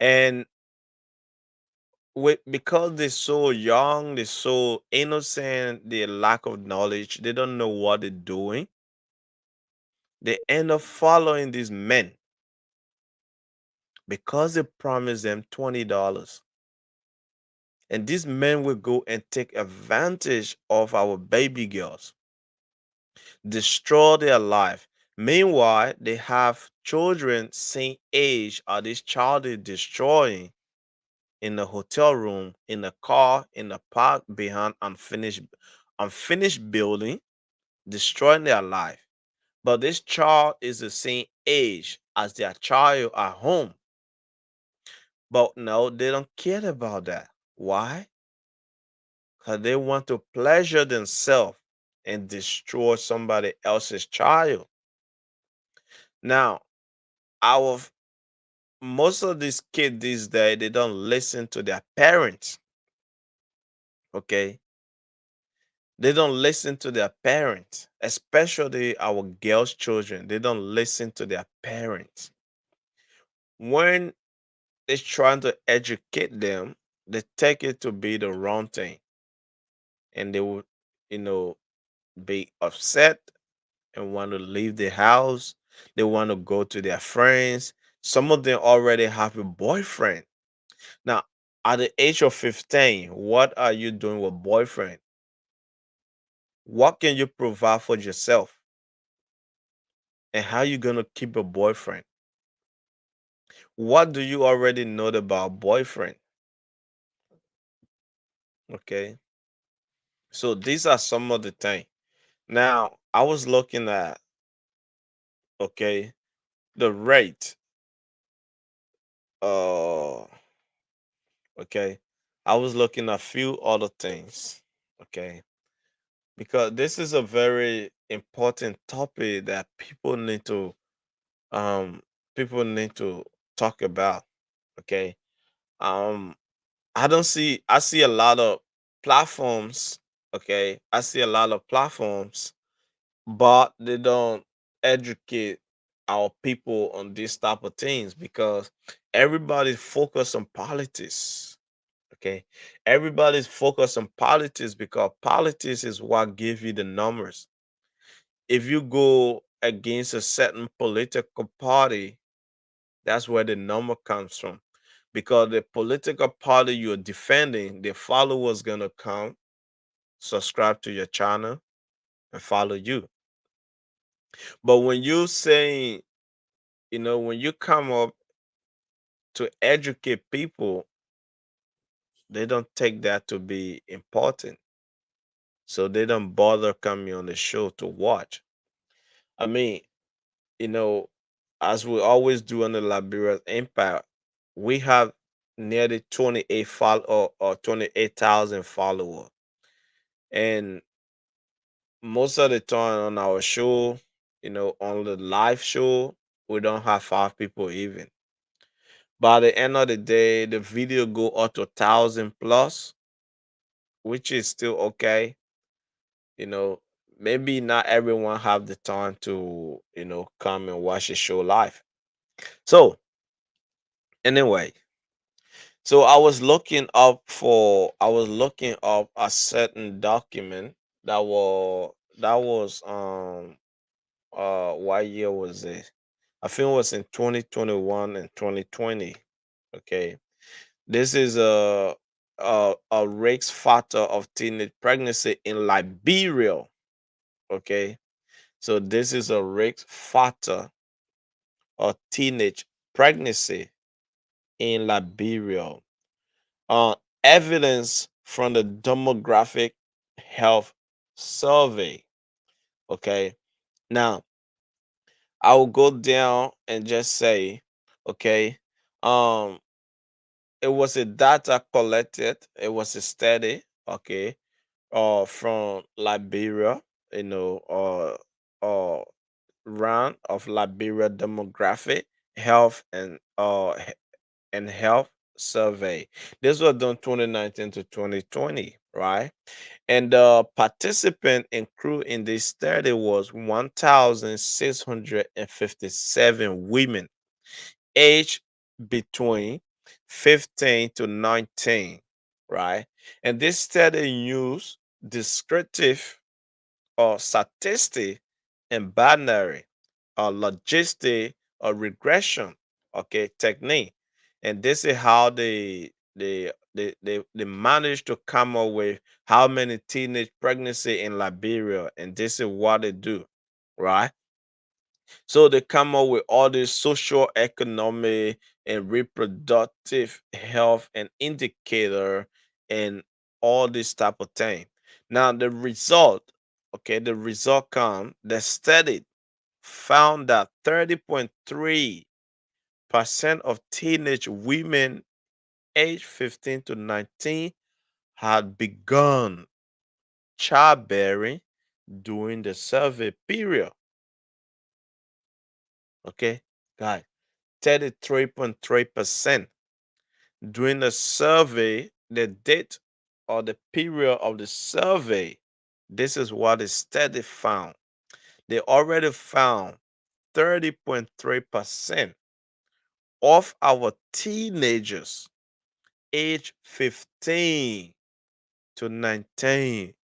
And because they're so young, they're so innocent, they lack of knowledge, they don't know what they're doing. They end up following these men because they promise them $20. And these men will go and take advantage of our baby girls, destroy their life. Meanwhile, they have children same age are this child is destroying in the hotel room, in the car, in the park, behind unfinished unfinished building, destroying their life. But this child is the same age as their child at home. But no, they don't care about that. Why? Because they want to pleasure themselves and destroy somebody else's child. Now, our most of these kids these days, they don't listen to their parents. Okay, they don't listen to their parents, especially our girls' children. They don't listen to their parents. When they're trying to educate them, they take it to be the wrong thing, and they would, you know, be upset and want to leave the house. They want to go to their friends. Some of them already have a boyfriend. Now, at the age of 15, what are you doing with boyfriend? What can you provide for yourself? And how you going to keep a boyfriend? What do you already know about boyfriend? Okay. So these are some of the things. Now, I was looking at, okay, the rate. Uh, okay. I was looking at few other things. Okay. Because this is a very important topic that um people need to talk about. Okay. Um I see a lot of platforms. Okay. I see a lot of platforms, but they don't educate our people on these type of things because everybody's focused on politics. Okay. Everybody's focused on politics because politics is what give you the numbers. If you go against a certain political party, that's where the number comes from. Because the political party you're defending, the followers gonna come, subscribe to your channel, and follow you. But when you saying, when you come up to educate people, they don't take that to be important. So they don't bother coming on the show to watch. I mean, you know, as we always do on the Liberia Empire, we have nearly 28 or 28,000 followers. And most of the time on our show, on the live show, we don't have five people even. By the end of the day, the video go up to 1,000 plus, which is still okay. You know, maybe not everyone have the time to, come and watch the show live. So anyway, so I was looking up a certain document that was what year was it? I think it was in 2021 and 2020. Okay. This is a risk factor of teenage pregnancy in Liberia. Okay. So this is a risk factor of teenage pregnancy in Liberia. uh, Evidence from the demographic health survey. Okay, now I will go down and just say, okay, um, it was a data collected, it was a study, okay, from Liberia, round of Liberia demographic health and health survey. This was done 2019 to 2020, right? And the participant and crew in this study was 1,657 women aged between 15 to 19, right? And this study used descriptive or statistic and binary or logistic or regression, okay, technique. And this is how they managed to come up with how many teenage pregnancy in Liberia, and this is what they do, right? So they come up with all this social, economic, and reproductive health and indicator and all this type of thing. Now the result, okay, the result come, the study found that 30.3% of teenage women aged 15 to 19 had begun childbearing during the survey period. Okay, guys, 33.3% during the survey, the date or the period of the survey. This is what the study found. They already found 30.3% of our teenagers age 15 to 19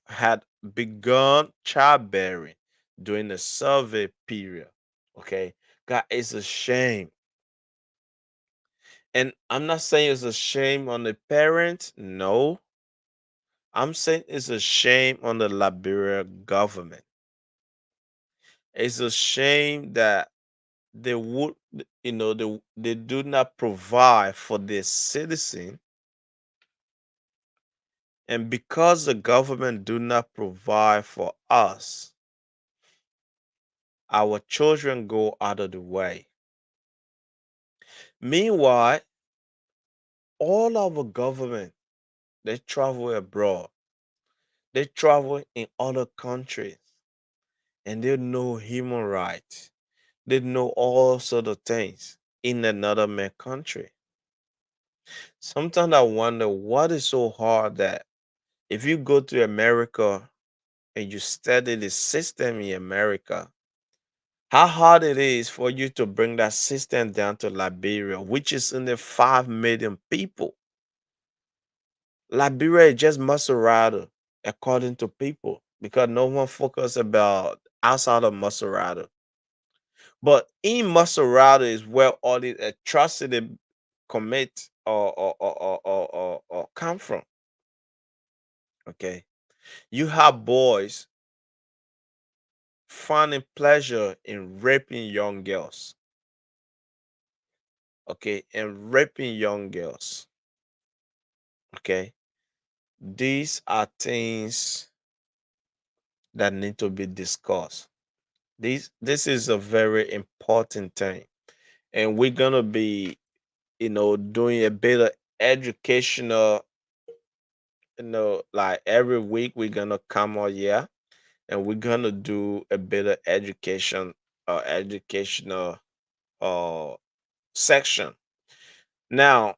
had begun childbearing during the survey period. Okay, God, it's a shame. And I'm not saying it's a shame on the parents. No, I'm saying it's a shame on the Liberia government. It's a shame that they would, they do not provide for their citizen, and because the government do not provide for us, our children go out of the way. Meanwhile, all our government, they travel abroad, they travel in other countries, and they know human rights, they know all sort of things in another man country. Sometimes I wonder what is so hard that if you go to America and you study the system in America, how hard it is for you to bring that system down to Liberia, which is only 5 million people. Liberia is just Maserati, according to people, because no one focus about outside of Maserati. But in Maserati is where all the atrocity commit or come from. Okay. You have boys finding pleasure in raping young girls. Okay, and raping young girls. Okay, these are things that need to be discussed. This is a very important thing, and we're gonna be, doing a bit of educational, like every week we're gonna come out here and we're gonna do a bit of educational uh section. Now,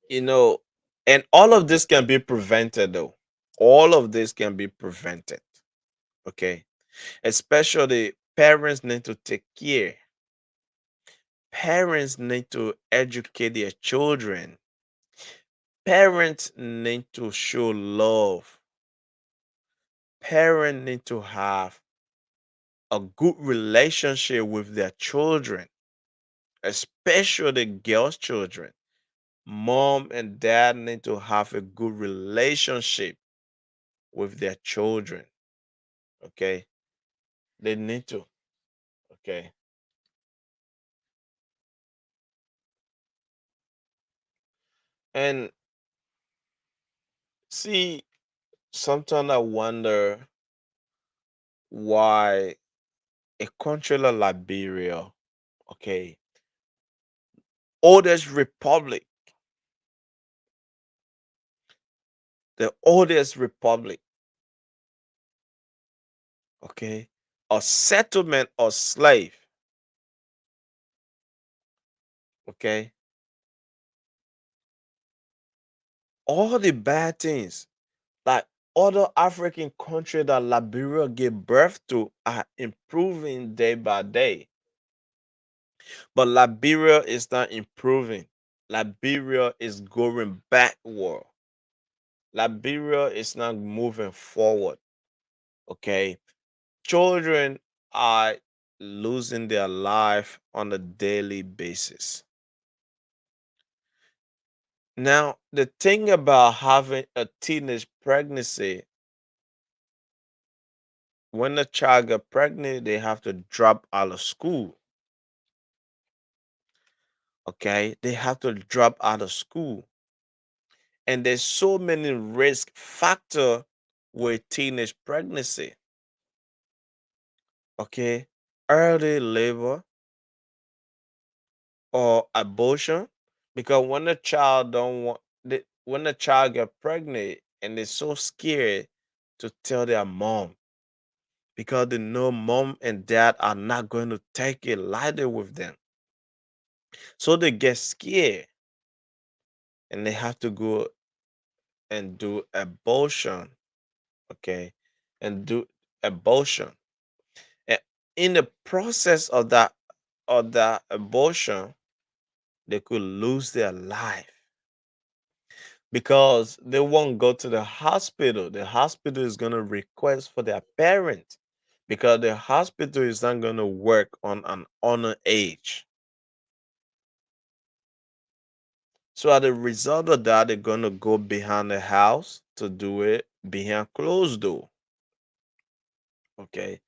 you know, and all of this can be prevented though. All of this can be prevented. Okay. Especially parents need to take care. Parents need to educate their children. Parents need to show love. Parents need to have a good relationship with their children, especially girls' children. Mom and dad need to have a good relationship with their children. Okay. They need to. Okay. And see, sometimes I wonder why a country like Liberia, okay, oldest republic, the oldest republic, okay, a settlement of slave, okay, all the bad things like other African countries that Liberia gave birth to are improving day by day. But Liberia is not improving. Liberia is going backward. Liberia is not moving forward. Okay. Children are losing their life on a daily basis. Now, the thing about having a teenage pregnancy, when a child get pregnant, they have to drop out of school. Okay. They have to drop out of school. And there's so many risk factor with teenage pregnancy. Okay, early labor or abortion, because when a child don't want when a child get pregnant and they're so scared to tell their mom because they know mom and dad are not going to take it lightly with them, so they get scared and they have to go and do abortion. Okay, and do abortion, and in the process of that abortion they could lose their life because they won't go to the hospital. The hospital is going to request for their parents because the hospital is not going to work on an honor age. So as a result of that, they're going to go behind the house to do it behind closed door. Okay.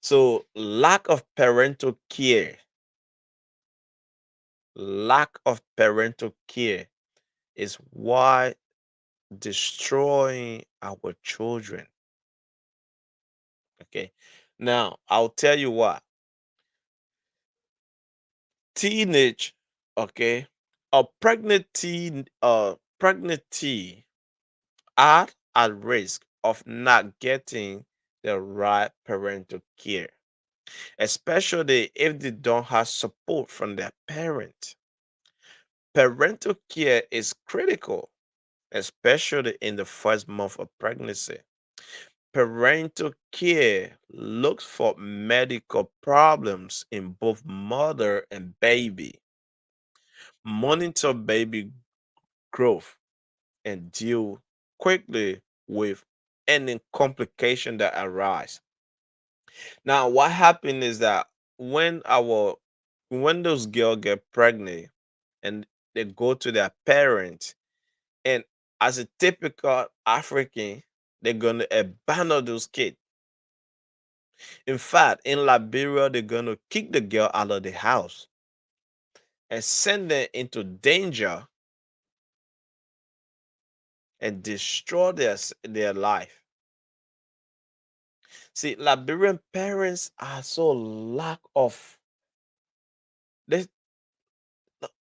So lack of parental care is why destroying our children. Okay. Now I'll tell you what. Teenage, okay, a pregnancy are at risk of not getting the right parental care, especially if they don't have support from their parent. Parental care is critical, especially in the first month of pregnancy. Parental care looks for medical problems in both mother and baby, monitor baby growth, and deal quickly with any complication that arise. Now, what happened is that when those girls get pregnant and they go to their parents, and as a typical African, they're gonna abandon those kids. In fact, in Liberia, they're gonna kick the girl out of the house and send them into danger and destroy their life. See, Liberian parents are so lack of they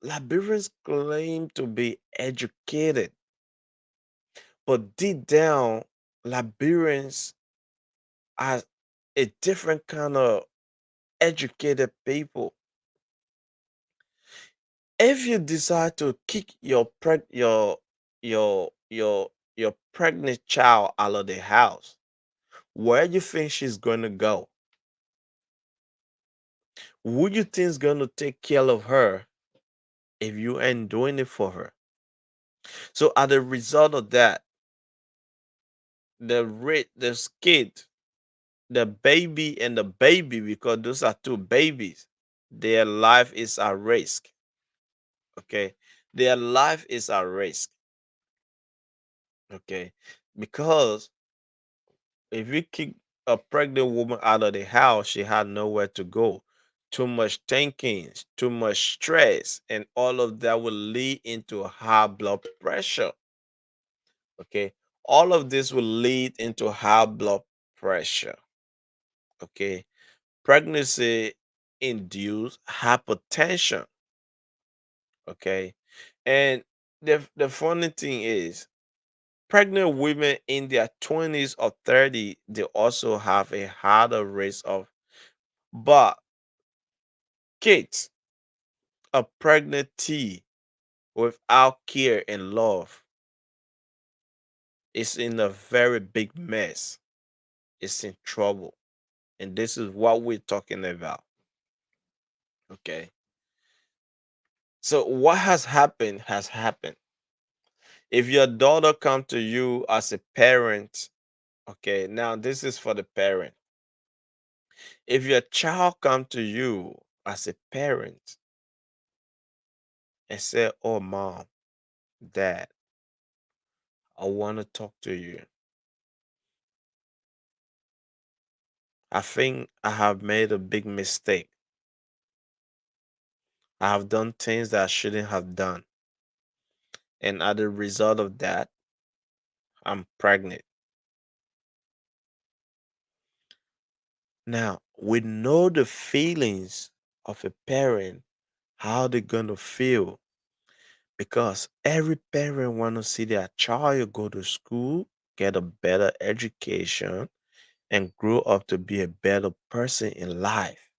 Liberians claim to be educated, but deep down, Liberians are a different kind of educated people. If you decide to kick your pregnant child out of the house, where you think she's gonna go? Who you think is gonna take care of her if you ain't doing it for her? So as a result of that, the kid, the baby and the baby, because those are two babies, their life is at risk. Okay, their life is at risk. Okay, because if you kick a pregnant woman out of the house, she had nowhere to go. Too much thinking, too much stress, and all of that will lead into high blood pressure. Okay, all of this will lead into high blood pressure. Okay, pregnancy induced hypertension. Okay, and the funny thing is, pregnant women in their 20s or 30, they also have a higher risk of, but kids, a pregnancy without care and love is in a very big mess. It's in trouble. And this is what we're talking about. Okay. So what has happened. If your daughter come to you as a parent, okay, now this is for the parent. If your child come to you as a parent and say, "Oh, mom, dad, I want to talk to you. I think I have made a big mistake. I have done things that I shouldn't have done. and as a result of that, I'm pregnant. Now, we know the feelings of a parent, how they're gonna feel, because every parent wanna see their child go to school, get a better education, and grow up to be a better person in life.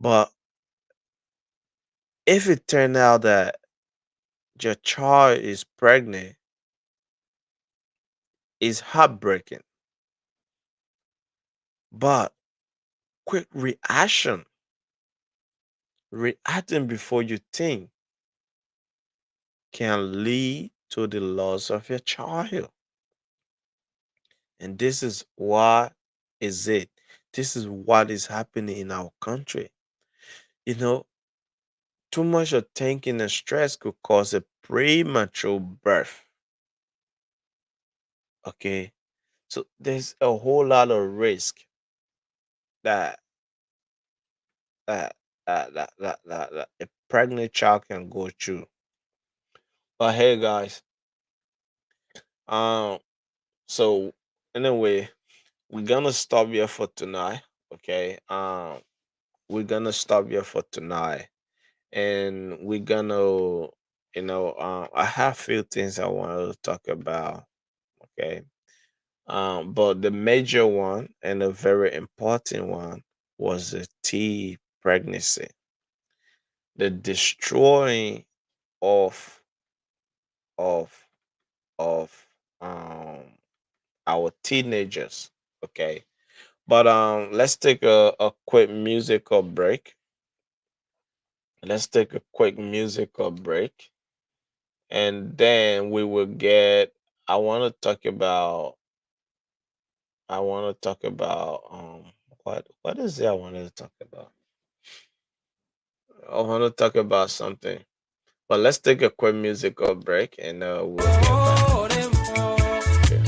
But if it turned out that your child is pregnant, it's heartbreaking. But quick reaction, reacting before you think, can lead to the loss of your child. And this is what is it. This is what is happening in our country. You know, too much of thinking and stress could cause a premature birth. Okay. So there's a whole lot of risk that that a pregnant child can go through. But hey guys, um so anyway, we're gonna stop here for tonight. Okay. We're gonna stop here for tonight, and we're gonna, I have few things I want to talk about. Okay. But the major one and a very important one was the tea pregnancy, the destroying of of of our teenagers. Okay. But let's take a quick musical break. Let's take a quick musical break, and then we will get. I want to talk about. I want to talk about what is it I wanted to talk about? I want to talk about something. But let's take a quick musical break, and we'll get back. Okay.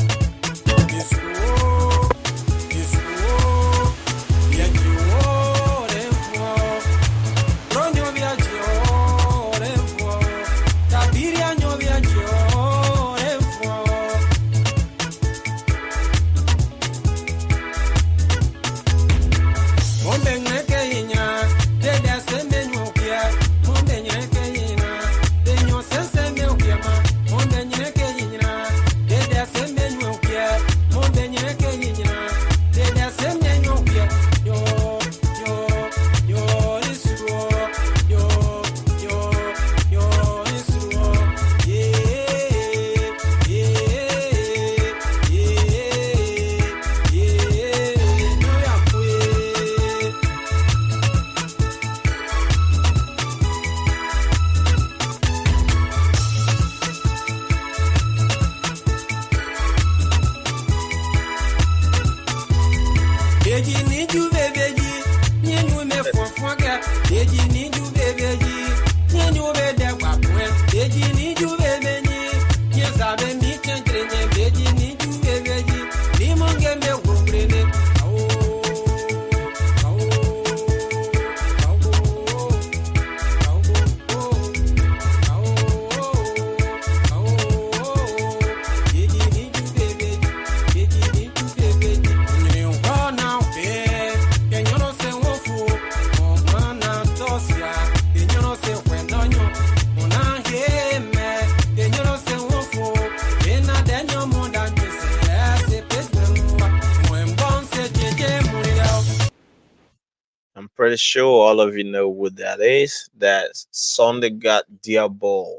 I'm pretty sure all of you know what that is. That's Sunday got Diabol.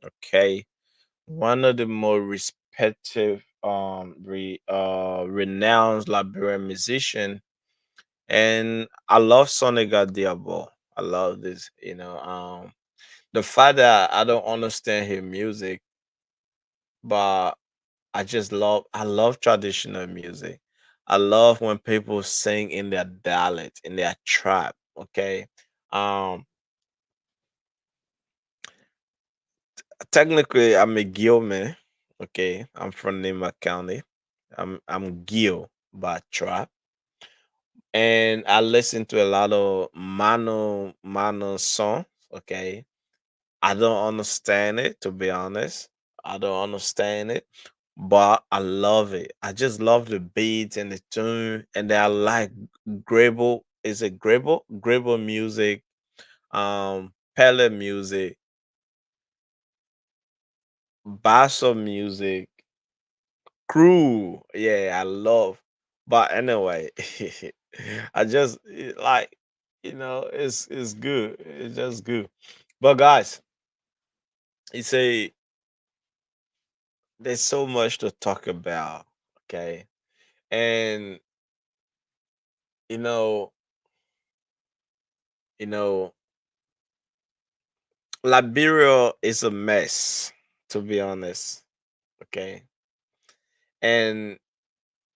Okay. One of the more respected renowned Liberian musician. And I love Sonic Diabo. I love this, the fact that I don't understand his music, but I love traditional music. I love when people sing in their dialect, in their tribe. Okay. Um Technically I'm a Gil man. Okay. I'm from Nima County. I'm Gil by tribe. And I listen to a lot of Mano songs. Okay. I don't understand it, to be honest. I don't understand it, but I love it. I just love the beats and the tune, and then I like Grable. Is it Grable? Grable music, Pele music, Basso music, Crew. Yeah, I love. But anyway, I just like, it's good. It's just good. But guys, it's a there's so much to talk about. Okay, and you know, you know, Liberia is a mess, to be honest. Okay, and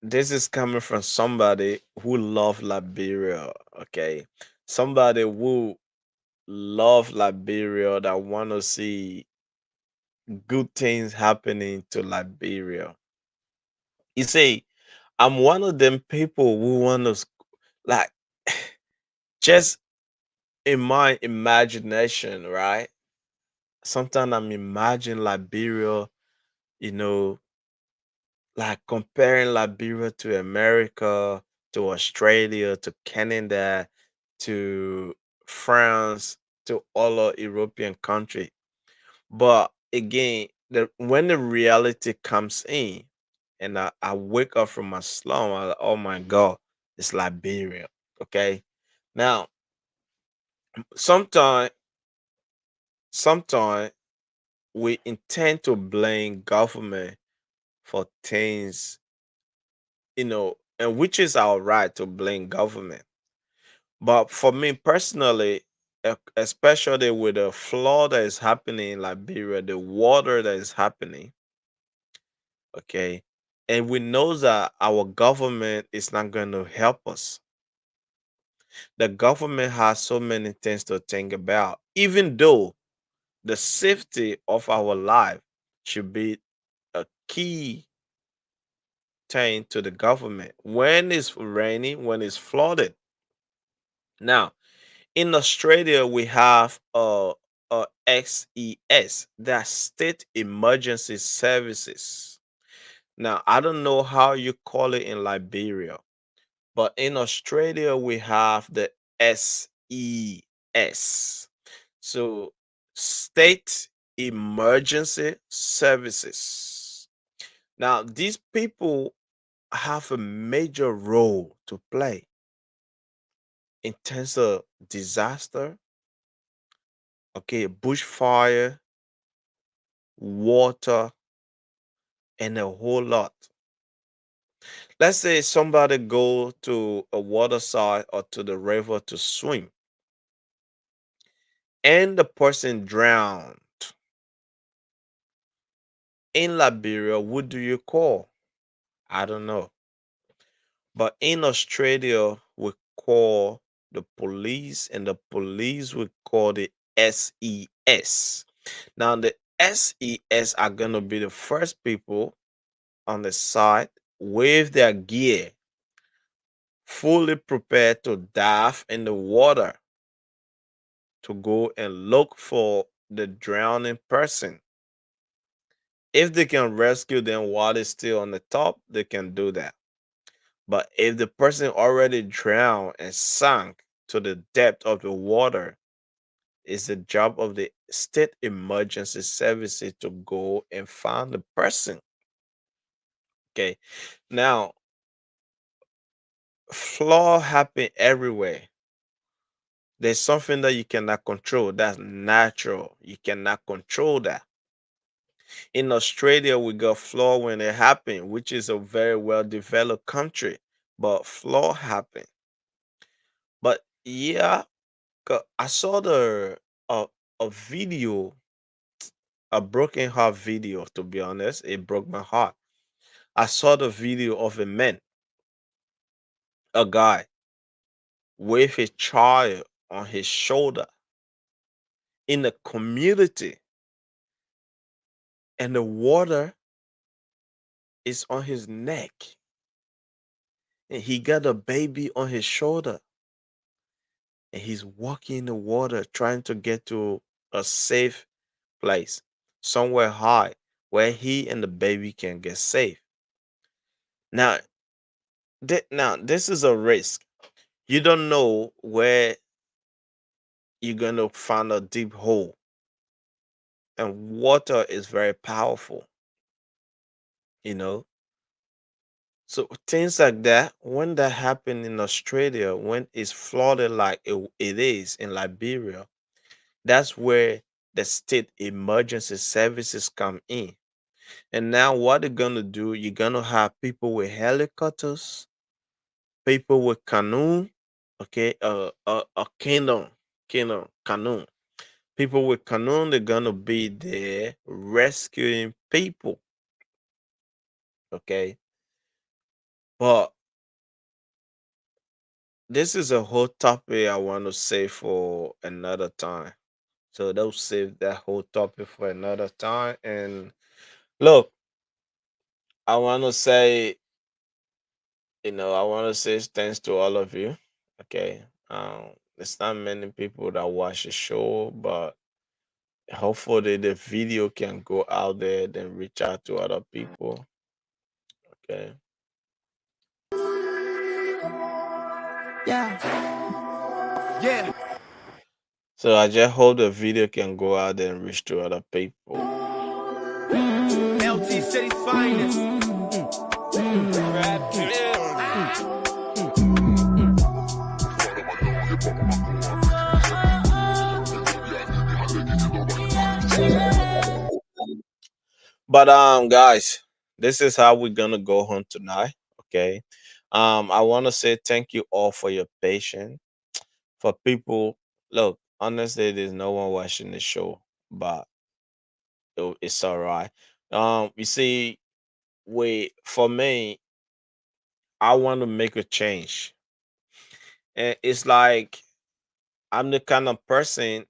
this is coming from somebody who love Liberia. Okay, somebody who love Liberia, that want to see good things happening to Liberia. You see, I'm one of them people who want to like just in my imagination, right? Sometimes I'm imagining Liberia, you know, like comparing Liberia to America, to Australia, to Canada, to France, to all of European country. But again, when the reality comes in, and I wake up from my slum, oh my God, it's Liberia. Okay. Now, sometimes, sometimes we intend to blame government for things, and which is our right to blame government. But for me personally, especially with the flood that is happening in Liberia, the water that is happening, okay, and we know that our government is not going to help us. The government has so many things to think about, even though the safety of our life should be a key thing to the government when it's raining, when it's flooded. Now, in Australia, we have a XES, that's State Emergency Services. Now, I don't know how you call it in Liberia, but in Australia, we have the SES. So, State Emergency Services. Now, these people have a major role to play in terms of disaster, okay, bushfire, water, and a whole lot. Let's say somebody go to a waterside or to the river to swim, and the person drowned. In Liberia, what do you call? I don't know. But in Australia, we call the police, and the police we call the SES. Now, the SES are going to be the first people on the side with their gear, fully prepared to dive in the water to go and look for the drowning person. If they can rescue them while it's still on the top, they can do that. But if the person already drowned and sunk to the depth of the water, it's the job of the state emergency services to go and find the person. Okay. Now, flaw happen everywhere. There's something that you cannot control. That's natural. You cannot control that. In Australia, we got flaw when it happened, which is a very well developed country. But flaw happened. But yeah, I saw a video, a broken heart video. To be honest, it broke my heart. I saw the video of a guy with his child on his shoulder in a community, and the water is on his neck, and he got a baby on his shoulder, and he's walking in the water trying to get to a safe place, somewhere high, where he and the baby can get safe. Now, now this is a risk. You don't know where you're gonna find a deep hole, and water is very powerful. You know, so things like that, when that happened in Australia, when it's flooded like it is in Liberia, that's where the state emergency services come in. And now what they're gonna do, you're gonna have people with helicopters, people with canoe, okay, a canoe. People with canoe, they're gonna be there rescuing people, okay. But this is a whole topic I want to say for another time. So they'll save that whole topic for another time. And look, I want to say, I want to say thanks to all of you. Okay. It's not many people that watch the show, but hopefully the video can go out there, then reach out to other people. Okay. Yeah, yeah. So I just hope the video can go out there and reach to other people. LT City's finest. Rap But guys, this is how we're gonna go home tonight. Okay. I wanna say thank you all for your patience. For people, look, honestly, there's no one watching the show, but it's all right. You see, for me, I want to make a change, and it's like I'm the kind of person.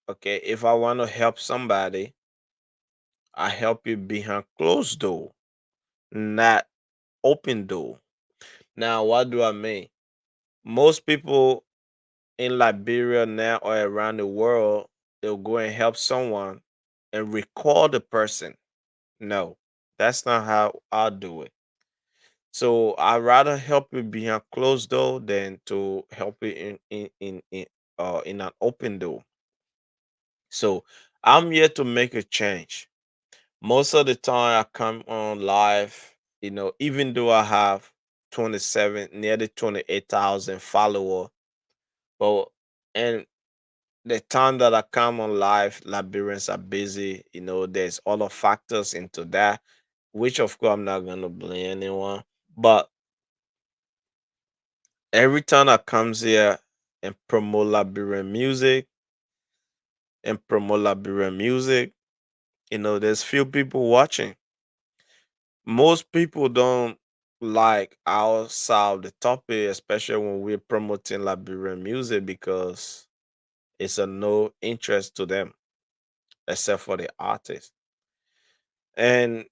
Okay, if I want to help somebody, I help you behind closed door, not open door. Now, what do I mean? Most people in Liberia now or around the world, they'll go and help someone and record the person. No, that's not how I do it. So I'd rather help you behind closed door than to help you in an open door. So I'm here to make a change. Most of the time I come on live, even though I have 27, nearly 28,000 followers, but and the time that I come on live, Liberians are busy. There's other factors into that, which of course I'm not gonna blame anyone. But every time I comes here and promote Liberian music, there's few people watching. Most people don't like our side of the topic, especially when we're promoting Liberian music because it's a no interest to them except for the artist. And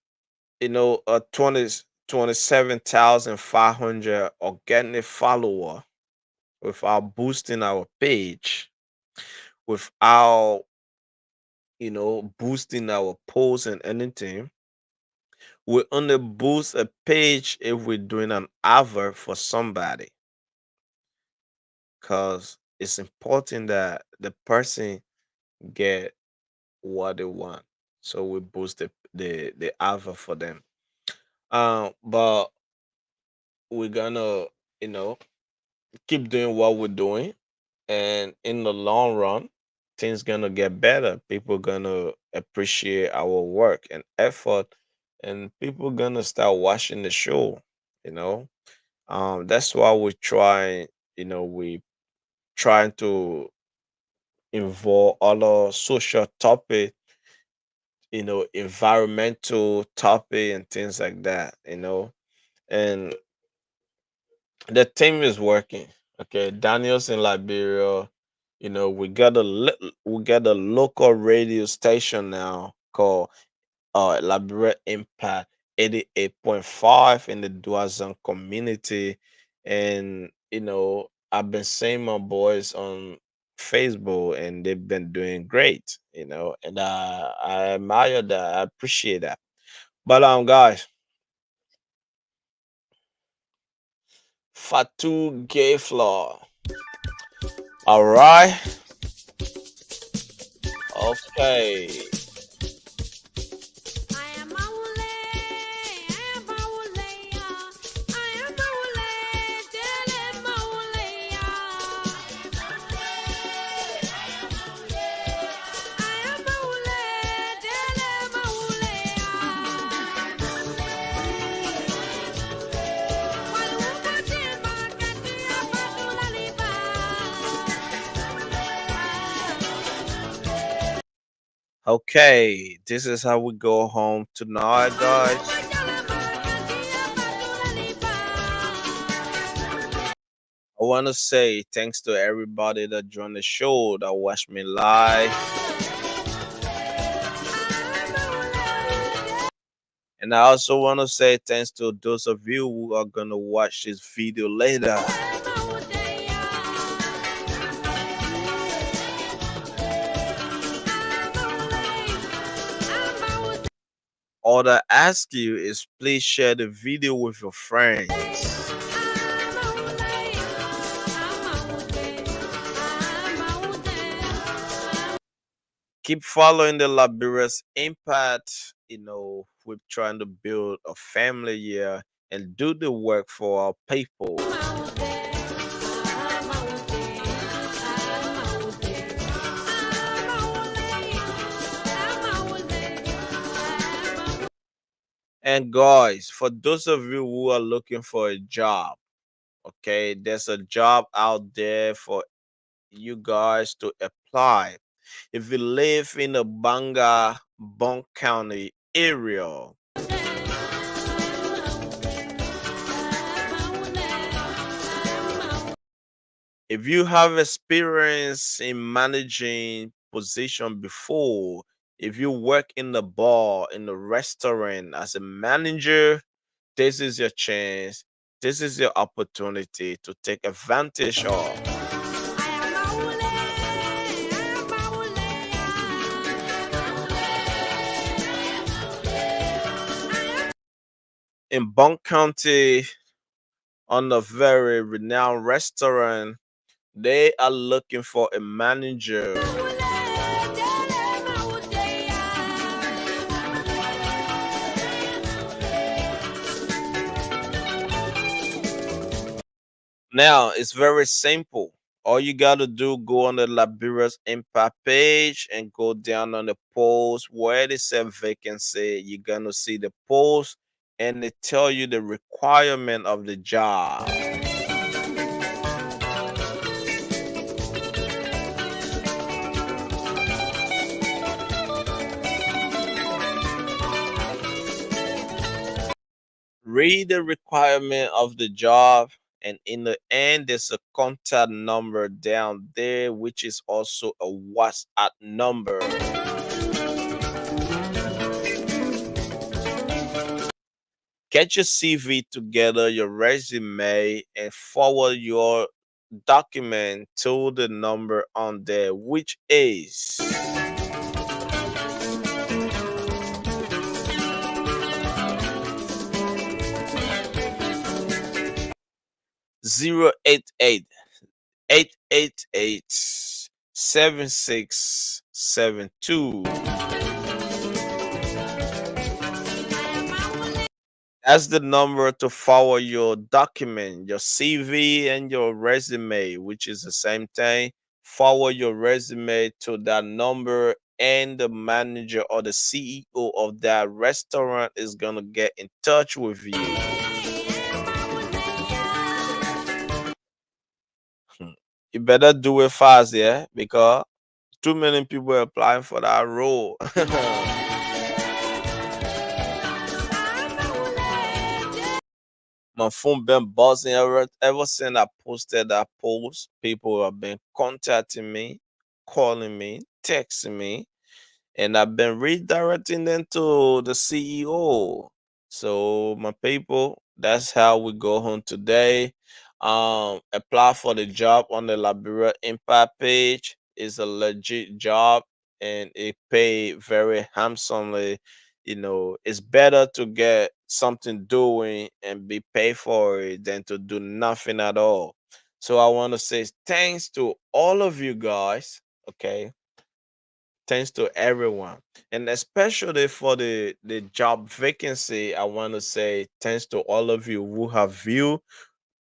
a 27,500 organic follower without boosting our page, without boosting our posts and anything. We only boost a page if we're doing an advert for somebody, because it's important that the person get what they want. So we boost the advert for them. But we're gonna, you know, keep doing what we're doing, and in the long run, things gonna get better. People gonna appreciate our work and effort, and people gonna start watching the show. You know, that's why we try. We trying to involve other social topic, environmental topic and things like that. And the team is working. Okay, Daniel's in Liberia. We got a local radio station now called Liberia Impact 88.5 in the Duazan community, and I've been seeing my boys on Facebook, and they've been doing great, and I admire that. I appreciate that. But guys, Fatu Gay Flaw. All right. Okay. Okay, this is how we go home tonight, guys. I want to say thanks to everybody that joined the show, that watched me live. And I also want to say thanks to those of you who are going to watch this video later. All I ask you is please share the video with your friends. Keep following the Liberia's impact, with trying to build a family here and do the work for our people. And guys, for those of you who are looking for a job, okay, there's a job out there for you guys to apply. If you live in the Banga Bong County area, if you have experience in managing position before, if you work in the bar, in the restaurant as a manager, this is your chance. This is your opportunity to take advantage of. In Bunk County, on a very renowned restaurant, they are looking for a manager. Now, it's very simple. All you got to do, go on the Liberia's Impact page and go down on the post where they say vacancy. You're going to see the post and they tell you the requirement of the job. Read the requirement of the job, and in the end there's a contact number down there, which is also a WhatsApp number. Get your CV together, your resume, and forward your document to the number on there, which is 088 888 7672. That's the number to forward your document, your CV and your resume, which is the same thing. Forward your resume to that number, and the manager or the CEO of that restaurant is going to get in touch with you. You better do it fast, yeah, because too many people are applying for that role. My phone been buzzing ever since I posted that post. People have been contacting me, calling me, texting me, and I've been redirecting them to the CEO. So, my people, that's how we go home today. Apply for the job on the Liberia Impact page. Is a legit job and it pay very handsomely. It's better to get something doing and be paid for it than to do nothing at all. So I want to say thanks to all of you guys. Okay, thanks to everyone, and especially for the job vacancy. I want to say thanks to all of you who have viewed,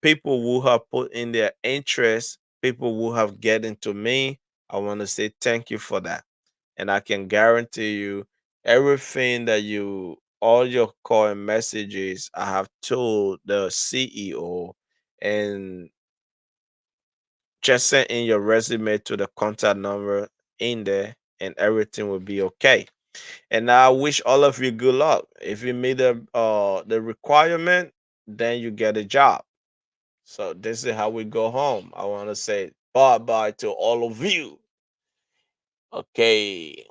people who have put in their interest, people who have get into me. I want to say thank you for that. And I can guarantee you everything that all your call and messages, I have told the CEO, and just send in your resume to the contact number in there and everything will be okay. And I wish all of you good luck. If you meet the requirement, then you get a job. So this is how we go home. I want to say bye bye to all of you. Okay.